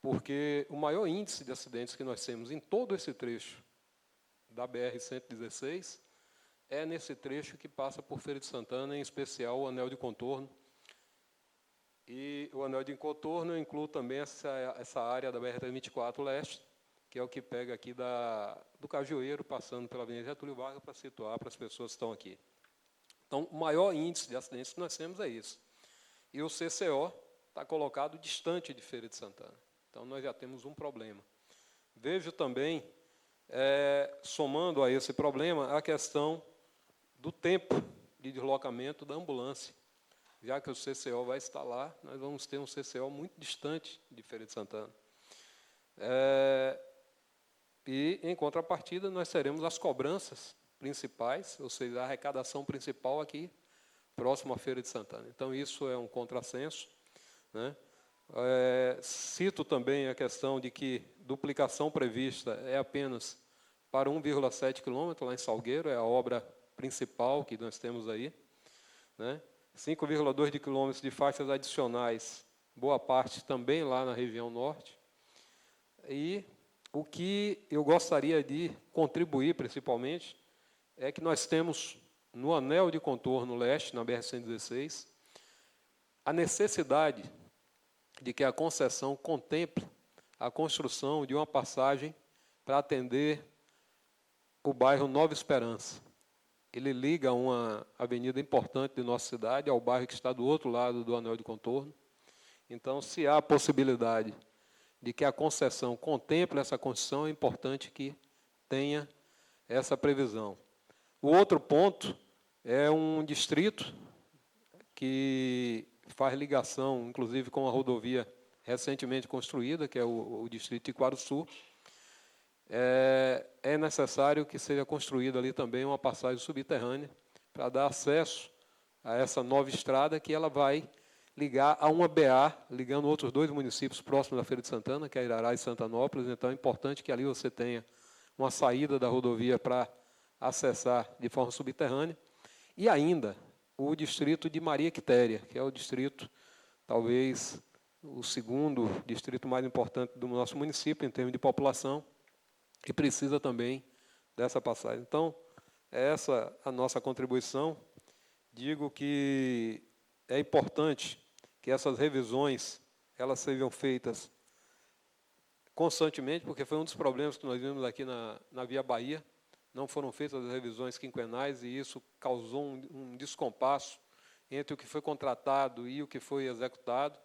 porque o maior índice de acidentes que nós temos em todo esse trecho da BR-116 é nesse trecho que passa por Feira de Santana, em especial o anel de contorno. E o anel de contorno eu incluo também essa área da BR-324 Leste, que é o que pega aqui do Cajueiro, passando pela Avenida Getúlio Vargas, para situar para as pessoas que estão aqui. Então, o maior índice de acidentes que nós temos é isso. E o CCO está colocado distante de Feira de Santana. Então, nós já temos um problema. Vejo também, somando a esse problema, a questão do tempo de deslocamento da ambulância. Já que o CCO vai estar lá, nós vamos ter um CCO muito distante de Feira de Santana. E, em contrapartida, nós teremos as cobranças principais, ou seja, a arrecadação principal aqui, próximo à Feira de Santana. Então, isso é um contrassenso, né? Cito também a questão de que duplicação prevista é apenas para 1,7 km, lá em Salgueiro, é a obra principal que nós temos aí, né? 5,2 km de faixas adicionais, boa parte também lá na região norte. E o que eu gostaria de contribuir, principalmente, é que nós temos, no anel de contorno leste, na BR-116, a necessidade de que a concessão contemple a construção de uma passagem para atender o bairro Nova Esperança. Ele liga uma avenida importante de nossa cidade ao bairro que está do outro lado do anel de contorno. Então, se há a possibilidade de que a concessão contemple essa construção, é importante que tenha essa previsão. O outro ponto é um distrito que faz ligação, inclusive, com a rodovia recentemente construída, que é o distrito de Iquaruçu. É necessário que seja construída ali também uma passagem subterrânea para dar acesso a essa nova estrada, que ela vai ligar a uma BA, ligando outros 2 municípios próximos da Feira de Santana, que é Irará e Santanópolis. Então, é importante que ali você tenha uma saída da rodovia para acessar de forma subterrânea. E ainda o distrito de Maria Quitéria, que é o distrito, talvez, o segundo distrito mais importante do nosso município, em termos de população, e precisa também dessa passagem. Então, essa é a nossa contribuição. Digo que é importante que essas revisões elas sejam feitas constantemente, porque foi um dos problemas que nós vimos aqui na Via Bahia. Não foram feitas as revisões quinquenais e isso causou um descompasso entre o que foi contratado e o que foi executado.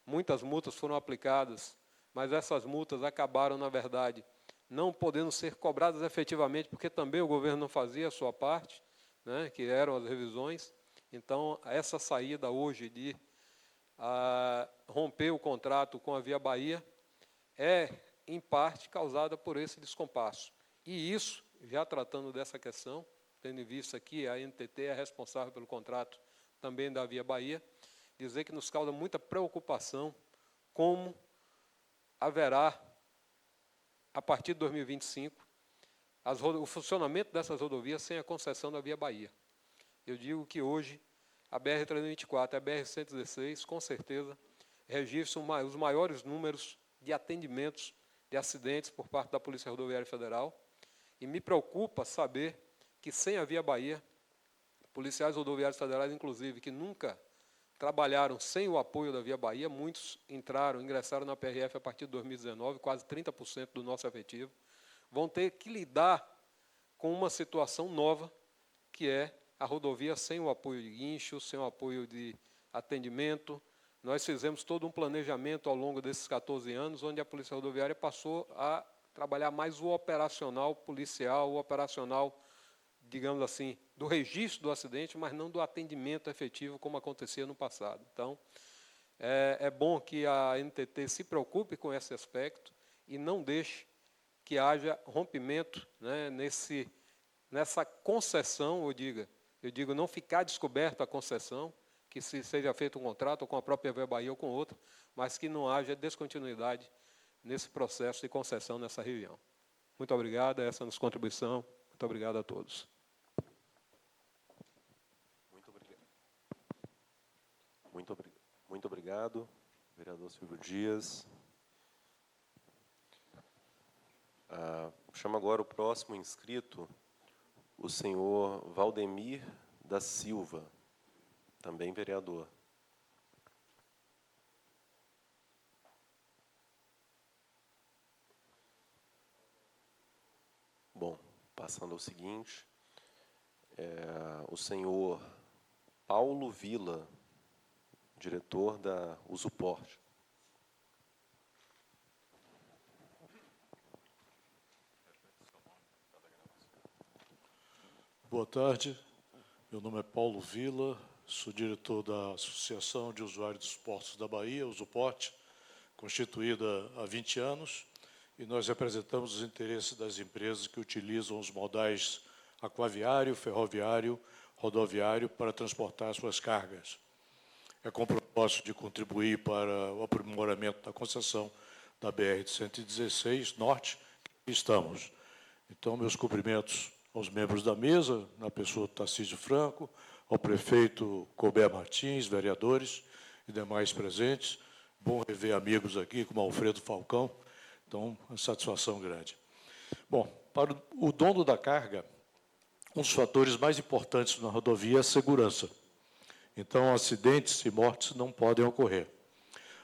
Muitas multas foram aplicadas, mas essas multas acabaram, na verdade, não podendo ser cobradas efetivamente, porque também o governo não fazia a sua parte, né, que eram as revisões. Então, essa saída hoje de romper o contrato com a Via Bahia é em parte, causada por esse descompasso. E isso, já tratando dessa questão, tendo em vista que a ANTT é responsável pelo contrato também da Via Bahia, dizer que nos causa muita preocupação como haverá, a partir de 2025, o funcionamento dessas rodovias sem a concessão da Via Bahia. Eu digo que hoje a BR-324 e a BR-116, com certeza, registram os maiores números de atendimentos de acidentes por parte da Polícia Rodoviária Federal, e me preocupa saber que, sem a Via Bahia, policiais rodoviários federais, inclusive, que nunca trabalharam sem o apoio da Via Bahia, muitos ingressaram na PRF a partir de 2019, quase 30% do nosso efetivo, vão ter que lidar com uma situação nova, que é a rodovia sem o apoio de guincho, sem o apoio de atendimento. Nós fizemos todo um planejamento ao longo desses 14 anos, onde a Polícia Rodoviária passou a trabalhar mais o operacional policial, o operacional, digamos assim, do registro do acidente, mas não do atendimento efetivo, como acontecia no passado. Então, é bom que a ANTT se preocupe com esse aspecto e não deixe que haja rompimento, né, nessa concessão, eu digo não ficar descoberta a concessão, que se seja feito um contrato ou com a própria Via Bahia ou com outra, mas que não haja descontinuidade nesse processo de concessão nessa região. Muito obrigado, essa é a nossa contribuição. Muito obrigado a todos. Muito obrigado, vereador Silvio Dias. Chamo agora o próximo inscrito, o senhor Valdemir da Silva, também vereador. Bom, passando ao seguinte, o senhor Paulo Vila, diretor da Usuporte. Boa tarde, meu nome é Paulo Vila, sou diretor da Associação de Usuários dos Portos da Bahia, Usuporte, constituída há 20 anos, e nós representamos os interesses das empresas que utilizam os modais aquaviário, ferroviário, rodoviário para transportar suas cargas. É com o propósito de contribuir para o aprimoramento da concessão da BR-116 Norte que estamos. Então, meus cumprimentos aos membros da mesa, na pessoa do Tarcísio Franco, ao prefeito Colbert Martins, vereadores e demais presentes. Bom rever amigos aqui, como Alfredo Falcão. Então, uma satisfação grande. Bom, para o dono da carga, um dos fatores mais importantes na rodovia é a segurança. Então, acidentes e mortes não podem ocorrer.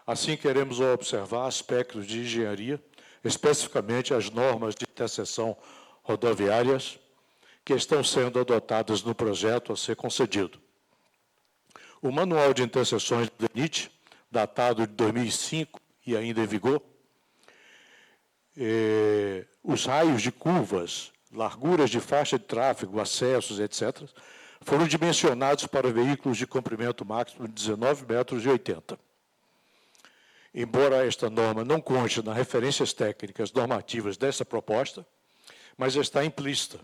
Assim, queremos observar aspectos de engenharia, especificamente as normas de interseção rodoviárias, que estão sendo adotadas no projeto a ser concedido. O Manual de Interseções do DENIT, datado de 2005 e ainda em vigor, os raios de curvas, larguras de faixa de tráfego, acessos, etc., foram dimensionados para veículos de comprimento máximo de 19,80 metros. Embora esta norma não conste nas referências técnicas normativas dessa proposta, mas está implícita.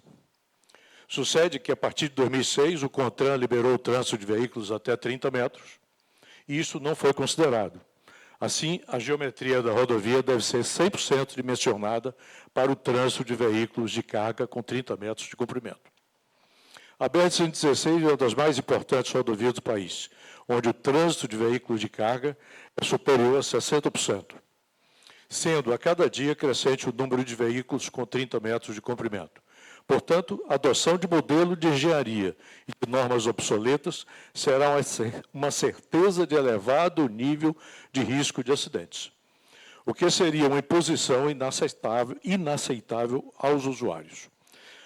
Sucede que, a partir de 2006, o CONTRAN liberou o trânsito de veículos até 30 metros, e isso não foi considerado. Assim, a geometria da rodovia deve ser 100% dimensionada para o trânsito de veículos de carga com 30 metros de comprimento. A BR-116 é uma das mais importantes rodovias do país, onde o trânsito de veículos de carga é superior a 60%, sendo a cada dia crescente o número de veículos com 30 metros de comprimento. Portanto, a adoção de modelo de engenharia e de normas obsoletas será uma certeza de elevado nível de risco de acidentes, o que seria uma imposição inaceitável aos usuários.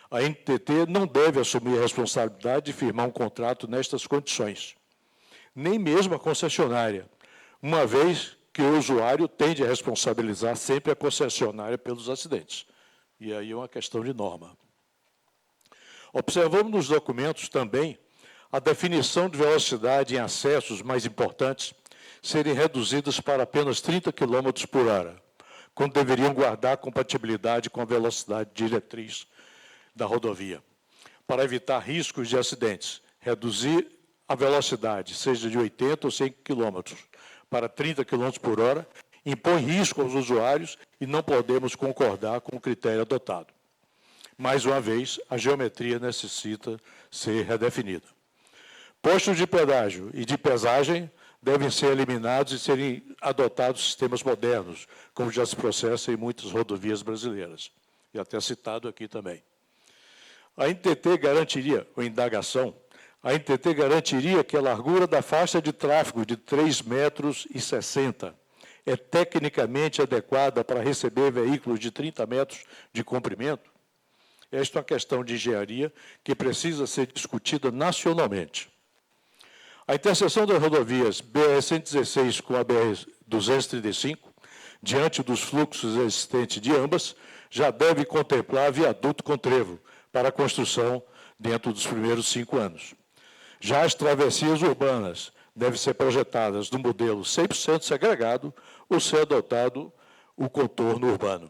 A ANTT não deve assumir a responsabilidade de firmar um contrato nestas condições, nem mesmo a concessionária, uma vez que o usuário tende a responsabilizar sempre a concessionária pelos acidentes. E aí é uma questão de norma. Observamos nos documentos também a definição de velocidade em acessos mais importantes serem reduzidas para apenas 30 km por hora, quando deveriam guardar compatibilidade com a velocidade diretriz da rodovia. Para evitar riscos de acidentes, reduzir a velocidade, seja de 80 ou 100 km, para 30 km por hora, impõe risco aos usuários e não podemos concordar com o critério adotado. Mais uma vez, a geometria necessita ser redefinida. Postos de pedágio e de pesagem devem ser eliminados e serem adotados sistemas modernos, como já se processa em muitas rodovias brasileiras, e até citado aqui também. A NTT garantiria, ou indagação, a NTT garantiria que a largura da faixa de tráfego de 3,60 metros é tecnicamente adequada para receber veículos de 30 metros de comprimento? Esta é uma questão de engenharia que precisa ser discutida nacionalmente. A interseção das rodovias BR-116 com a BR-235, diante dos fluxos existentes de ambas, já deve contemplar viaduto com trevo para a construção dentro dos primeiros 5 anos. Já as travessias urbanas devem ser projetadas no modelo 100% segregado ou ser adotado o contorno urbano.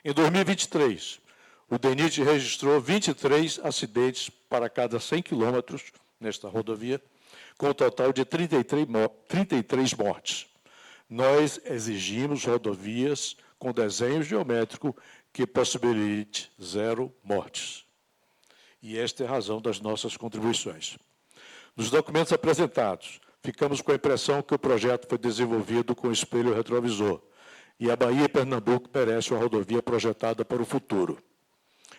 Em 2023, o DENIT registrou 23 acidentes para cada 100 quilômetros nesta rodovia, com um total de 33 mortes. Nós exigimos rodovias com desenho geométrico que possibilite 0 mortes. E esta é a razão das nossas contribuições. Nos documentos apresentados, ficamos com a impressão que o projeto foi desenvolvido com espelho retrovisor, e a Bahia e Pernambuco merecem uma rodovia projetada para o futuro.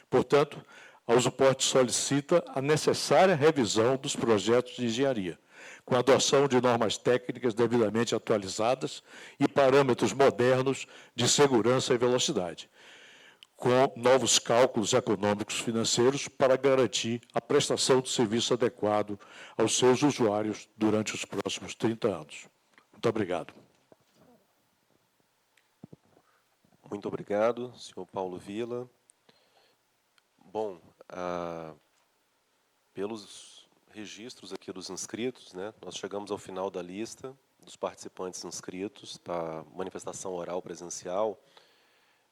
Portanto, a Usuporte solicita a necessária revisão dos projetos de engenharia, com a adoção de normas técnicas devidamente atualizadas e parâmetros modernos de segurança e velocidade, com novos cálculos econômicos financeiros para garantir a prestação de serviço adequado aos seus usuários durante os próximos 30 anos. Muito obrigado. Muito obrigado, senhor Paulo Vila. Bom, pelos registros aqui dos inscritos, né, nós chegamos ao final da lista dos participantes inscritos para a manifestação oral presencial.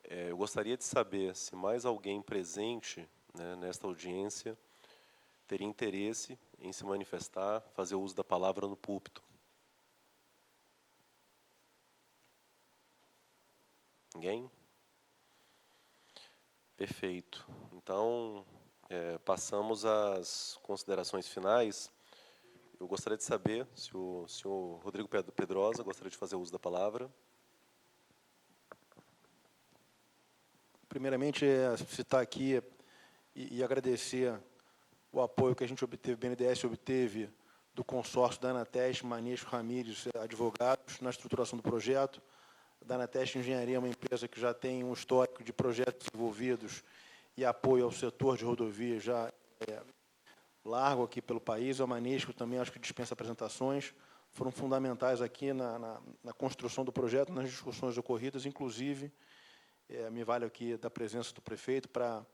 Eu gostaria de saber se mais alguém presente, né, nesta audiência teria interesse em se manifestar, fazer uso da palavra no púlpito. Ninguém? Perfeito. Então, passamos às considerações finais. Eu gostaria de saber se o senhor Rodrigo Pedrosa gostaria de fazer uso da palavra. Primeiramente, citar aqui e agradecer o apoio que a gente obteve, o BNDES obteve, do consórcio da Anateste, Manesco, Ramírez, advogados, na estruturação do projeto. A da Anateste Engenharia é uma empresa que já tem um histórico de projetos desenvolvidos e apoio ao setor de rodovias já largo aqui pelo país. A Manesco também, acho que dispensa apresentações, foram fundamentais aqui na construção do projeto, nas discussões ocorridas, inclusive, me vale aqui da presença do prefeito para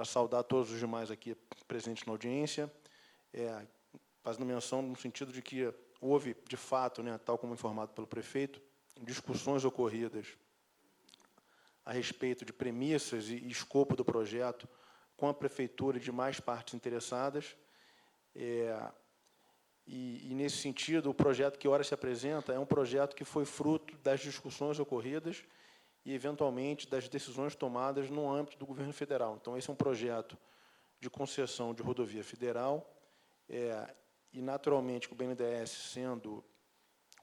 saudar todos os demais aqui presentes na audiência, fazendo menção no sentido de que houve, de fato, né, tal como informado pelo prefeito, discussões ocorridas a respeito de premissas e escopo do projeto com a prefeitura e demais partes interessadas. E, nesse sentido, o projeto que ora se apresenta é um projeto que foi fruto das discussões ocorridas e, eventualmente, das decisões tomadas no âmbito do governo federal. Então, esse é um projeto de concessão de rodovia federal, e, naturalmente, o BNDES, sendo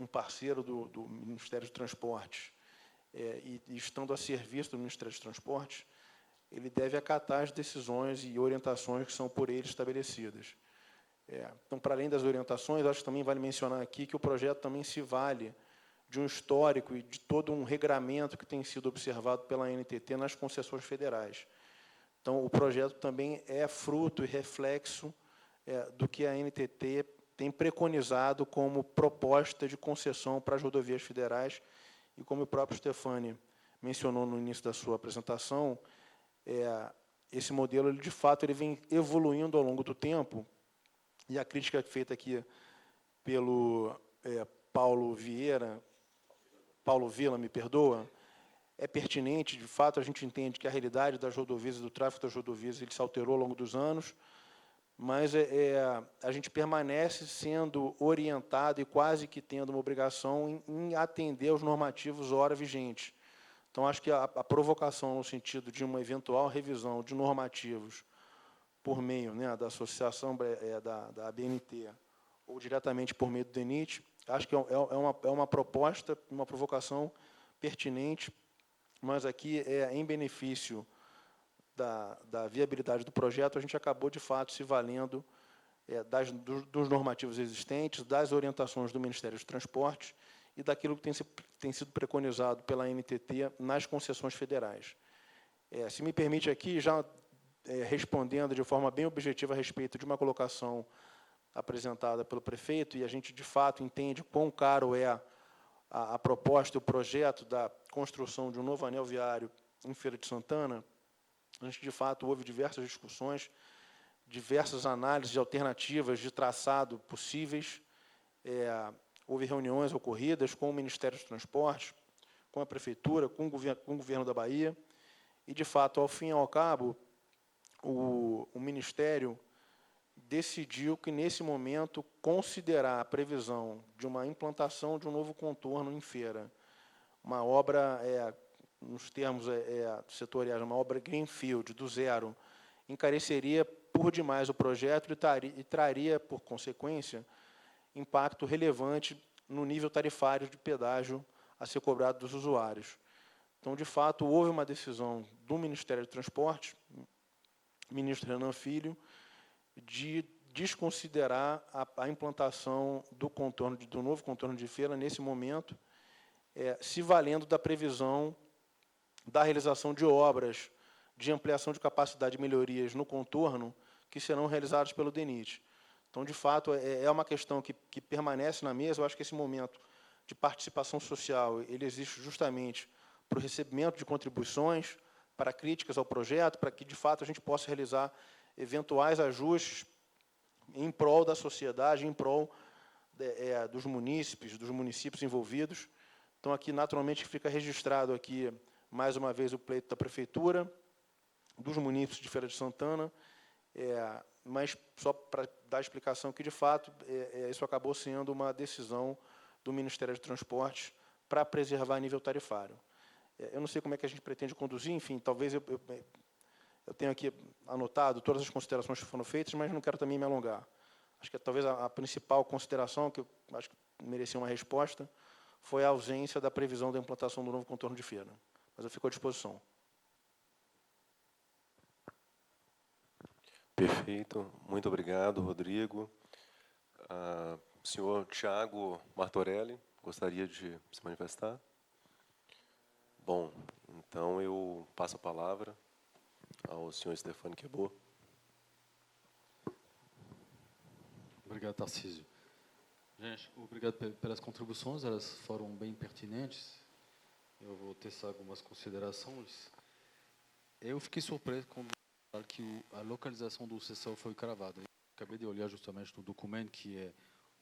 um parceiro do Ministério de Transportes e estando a serviço do Ministério de Transportes, ele deve acatar as decisões e orientações que são por ele estabelecidas. Então, para além das orientações, acho que também vale mencionar aqui que o projeto também se vale de um histórico e de todo um regramento que tem sido observado pela ANTT nas concessões federais. Então, o projeto também é fruto e reflexo do que a ANTT tem preconizado como proposta de concessão para as rodovias federais, e como o próprio Stefani mencionou no início da sua apresentação, esse modelo, ele, de fato, ele vem evoluindo ao longo do tempo, e a crítica feita aqui pelo Paulo Paulo Vila me perdoa, é pertinente. De fato, a gente entende que a realidade das rodovias e do tráfego das rodovias ele se alterou ao longo dos anos, mas a gente permanece sendo orientado e quase que tendo uma obrigação em atender aos normativos ora vigentes. Então, acho que a provocação no sentido de uma eventual revisão de normativos por meio, né, da associação da ABNT ou diretamente por meio do DENIT, acho que é uma proposta, uma provocação pertinente, mas aqui em benefício da viabilidade do projeto, a gente acabou, de fato, se valendo dos normativos existentes, das orientações do Ministério dos Transportes e daquilo que tem sido preconizado pela NTT nas concessões federais. Se me permite aqui, já respondendo de forma bem objetiva a respeito de uma colocação apresentada pelo prefeito, e a gente, de fato, entende quão caro é a proposta, o projeto da construção de um novo anel viário em Feira de Santana. A gente, de fato, houve diversas discussões, diversas análises de alternativas de traçado possíveis. Houve reuniões ocorridas com o Ministério dos Transportes, com a Prefeitura, com o Governo da Bahia, e, de fato, ao fim e ao cabo, o Ministério decidiu que, nesse momento, considerar a previsão de uma implantação de um novo contorno em Feira, uma obra, nos termos setoriais, uma obra greenfield, do zero, encareceria por demais o projeto e traria, por consequência, impacto relevante no nível tarifário de pedágio a ser cobrado dos usuários. Então, de fato, houve uma decisão do Ministério do Transporte, ministro Renan Filho, de desconsiderar a implantação do novo contorno de Feira nesse momento, se valendo da previsão da realização de obras de ampliação de capacidade e melhorias no contorno que serão realizadas pelo DENIT. Então, de fato, é uma questão que permanece na mesa. Eu acho que esse momento de participação social ele existe justamente para o recebimento de contribuições, para críticas ao projeto, para que, de fato, a gente possa realizar eventuais ajustes em prol da sociedade, em prol dos municípios envolvidos. Então, aqui, naturalmente, fica registrado aqui, mais uma vez, o pleito da Prefeitura, dos municípios de Feira de Santana, mas só para dar explicação que, de fato, isso acabou sendo uma decisão do Ministério dos Transportes para preservar nível tarifário. Eu não sei como é que a gente pretende conduzir, enfim, talvez eu tenho aqui anotado todas as considerações que foram feitas, mas não quero também me alongar. Acho que talvez a principal consideração, que eu acho que merecia uma resposta, foi a ausência da previsão da implantação do novo contorno de Feira. Mas eu fico à disposição. Perfeito. Muito obrigado, Rodrigo. Senhor Tiago Martorelli, gostaria de se manifestar? Bom, então eu passo a palavra ao senhor Stefano Quebot. Obrigado, Tarcísio. Gente, obrigado pelas contribuições, elas foram bem pertinentes. Eu vou testar algumas considerações. Eu fiquei surpreso quando falaram que a localização do CCO foi cravada. Eu acabei de olhar justamente no documento, que é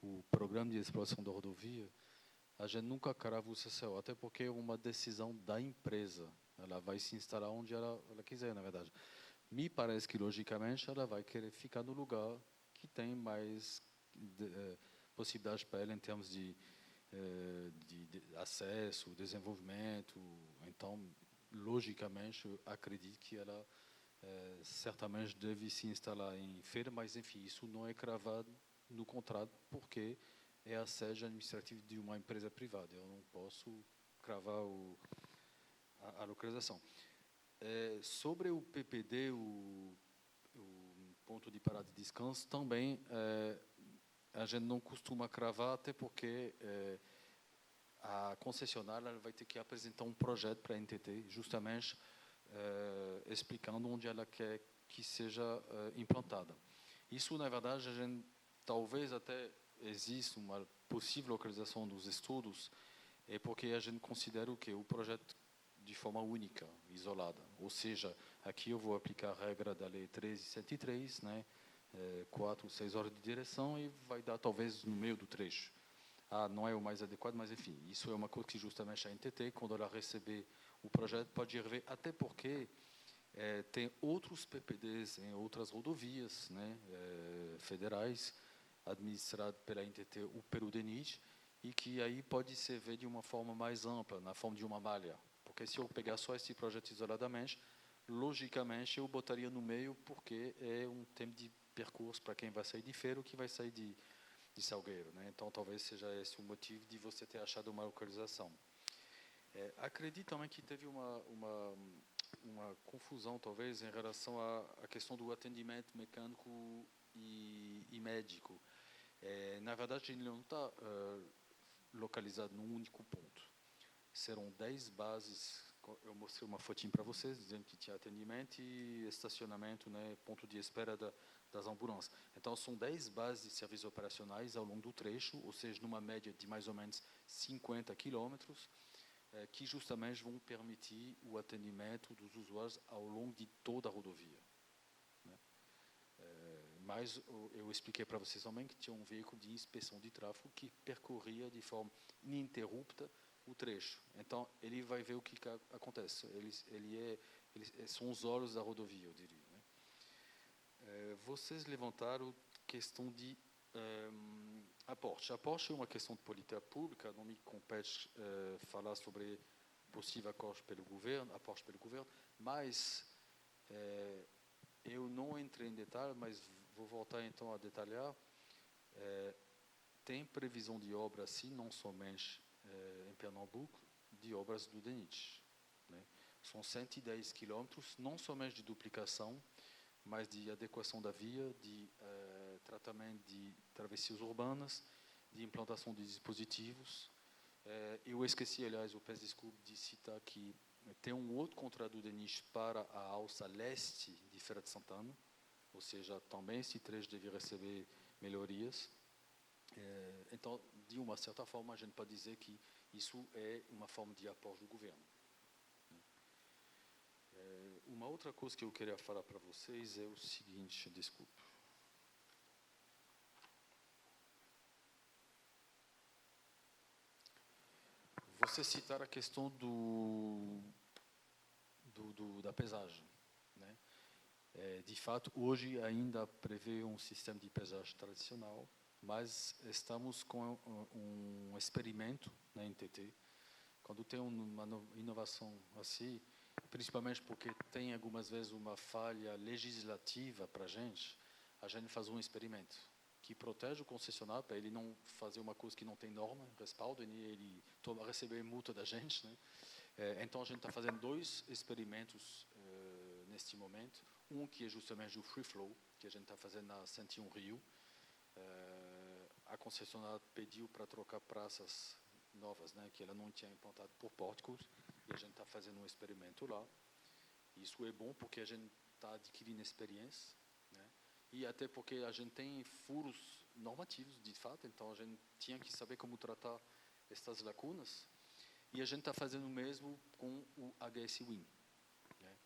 o Programa de Exploração da Rodovia. A gente nunca crava o CCO, até porque é uma decisão da empresa. Ela vai se instalar onde ela quiser, na verdade. Me parece que, logicamente, ela vai querer ficar no lugar que tem mais possibilidade para ela em termos de acesso, desenvolvimento. Então, logicamente, eu acredito que ela certamente deve se instalar em Feira, mas, enfim, isso não é cravado no contrato, porque é a sede administrativa de uma empresa privada. Eu não posso cravar a localização. Sobre o PPD, o ponto de parada e descanso, também a gente não costuma cravar, até porque a concessionária ela vai ter que apresentar um projeto para a NTT, justamente explicando onde ela quer que seja implantada. Isso, na verdade, a gente talvez até existe uma possível localização dos estudos, porque a gente considera o projeto de forma única, isolada. Ou seja, aqui eu vou aplicar a regra da Lei 13.103, né, 4, 6 horas de direção, e vai dar talvez no meio do trecho. não é o mais adequado, mas enfim, isso é uma coisa que justamente a NTT, quando ela receber o projeto, pode rever, até porque tem outros PPDs em outras rodovias, né, federais, administrados pela NTT ou pelo DENIT, e que aí pode ser ver de uma forma mais ampla, na forma de uma malha. Porque se eu pegar só esse projeto isoladamente, logicamente eu botaria no meio, porque é um tempo de percurso para quem vai sair de Feira ou que vai sair de Salgueiro, né? Então talvez seja esse o motivo de você ter achado uma localização. Acredito também que teve uma confusão, talvez, em relação à questão do atendimento mecânico e médico. Na verdade, ele não está localizado num único ponto. Serão 10 bases. Eu mostrei uma fotinha para vocês, dizendo que tinha atendimento e estacionamento, né, ponto de espera das ambulâncias. Então, são 10 bases de serviços operacionais ao longo do trecho, ou seja, numa média de mais ou menos 50 quilômetros, que justamente vão permitir o atendimento dos usuários ao longo de toda a rodovia. Né? Mas eu expliquei para vocês também que tinha um veículo de inspeção de tráfego que percorria de forma ininterrupta o trecho. Então, ele vai ver o que acontece. São os olhos da rodovia, eu diria. Né? Vocês levantaram questão de aporte. Aporte é uma questão de política pública, não me compete falar sobre possível aporte pelo governo, mas eu não entrei em detalhe, mas vou voltar então a detalhar. Tem previsão de obra, sim, não somente em Pernambuco, de obras do DENIT. Né? São 110 quilômetros, não somente de duplicação, mas de adequação da via, de tratamento de travessias urbanas, de implantação de dispositivos. Eu esqueci, aliás, eu peço desculpa de citar que tem um outro contrato do DENIT para a alça leste de Feira de Santana, ou seja, também esse trecho deve receber melhorias. Então, de uma certa forma, a gente pode dizer que isso é uma forma de apoio do governo. Uma outra coisa que eu queria falar para vocês é o seguinte, desculpa. Você citar a questão da pesagem. Né? De fato, hoje ainda prevê um sistema de pesagem tradicional, mas estamos com um experimento na NTT. Quando tem uma inovação assim, principalmente porque tem algumas vezes uma falha legislativa para a gente faz um experimento que protege o concessionário para ele não fazer uma coisa que não tem norma, respaldo, e ele receber multa da gente. Né? Então, a gente está fazendo 2 experimentos neste momento. Um que é justamente o Free Flow, que a gente está fazendo na 101 Rio. A concessionária pediu para trocar praças novas, né, que ela não tinha implantado por pórticos, e a gente está fazendo um experimento lá. Isso é bom porque a gente está adquirindo experiência, né, e até porque a gente tem furos normativos, de fato, então a gente tinha que saber como tratar estas lacunas, e a gente está fazendo o mesmo com o HS Win. Né.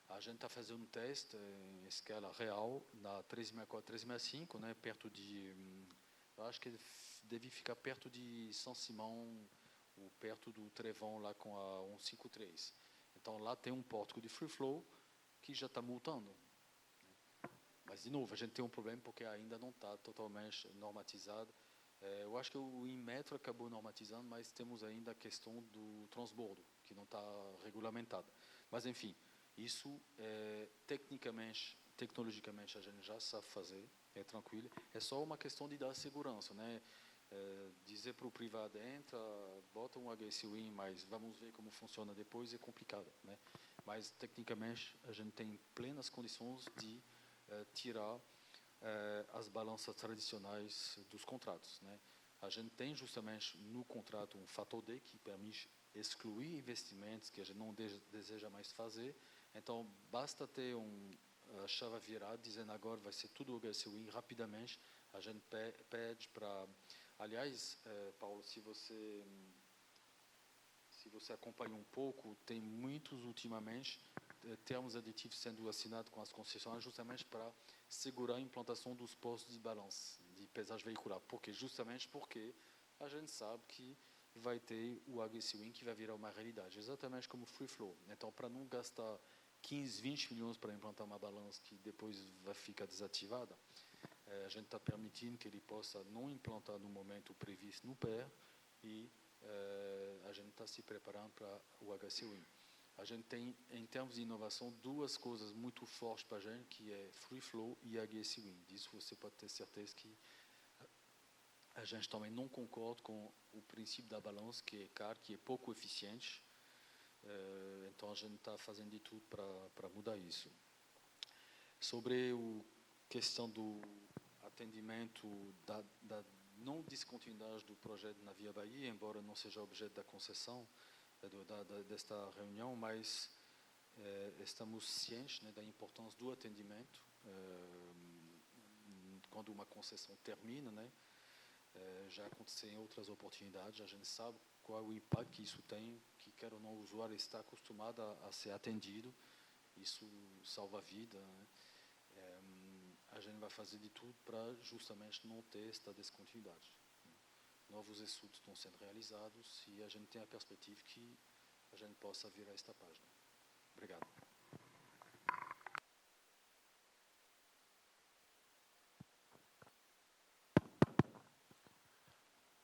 A gente está fazendo um teste em escala real na 364, 365, né, perto de... Eu acho que deve ficar perto de São Simão, ou perto do Trevão, lá com a 153. Então, lá tem um pórtico de free flow que já está multando. Mas, de novo, a gente tem um problema porque ainda não está totalmente normatizado. Eu acho que o Inmetro acabou normatizando, mas temos ainda a questão do transbordo, que não está regulamentado. Mas, enfim, isso, tecnologicamente, a gente já sabe fazer, é tranquilo. É só uma questão de dar segurança, né? Dizer para o privado, entra, bota um HSWin, mas vamos ver como funciona depois, é complicado, né? Mas, tecnicamente, a gente tem plenas condições de tirar as balanças tradicionais dos contratos, né? A gente tem justamente no contrato um fator D que permite excluir investimentos que a gente não deseja mais fazer. Então, basta ter a chave virada, dizendo agora vai ser tudo HSWin rapidamente. A gente pede para... Aliás, Paulo, se você acompanha um pouco, tem muitos ultimamente termos aditivos sendo assinados com as concessionárias justamente para segurar a implantação dos postos de balanço, de pesagem veicular. Justamente porque a gente sabe que vai ter o HC-Wing que vai virar uma realidade, exatamente como o Free Flow. Então, para não gastar 15, 20 milhões para implantar uma balança que depois vai ficar desativada, a gente está permitindo que ele possa não implantar no momento previsto no PER e a gente está se preparando para o HC-Wing. A gente tem, em termos de inovação, duas coisas muito fortes para a gente, que é Free Flow e HC-Wing. Disso você pode ter certeza que a gente também não concorda com o princípio da balança, que é caro, que é pouco eficiente. Então, a gente está fazendo de tudo para mudar isso. Sobre a questão do atendimento da não descontinuidade do projeto na Via Bahia, embora não seja objeto da concessão desta reunião, mas estamos cientes, né, da importância do atendimento quando uma concessão termina, né? Já aconteceu em outras oportunidades, a gente sabe qual é o impacto que isso tem, que quer ou não o usuário está acostumado a ser atendido, isso salva a vida, né? A gente vai fazer de tudo para justamente não ter esta descontinuidade. Novos estudos estão sendo realizados e a gente tem a perspectiva que a gente possa virar esta página. Obrigado.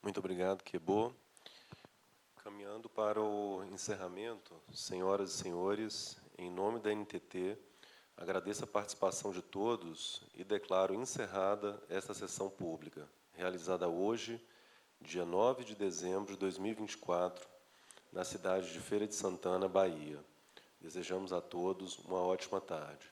Muito obrigado, Quebo. Caminhando para o encerramento, senhoras e senhores, em nome da NTT, agradeço a participação de todos e declaro encerrada esta sessão pública, realizada hoje, dia 9 de dezembro de 2024, na cidade de Feira de Santana, Bahia. Desejamos a todos uma ótima tarde.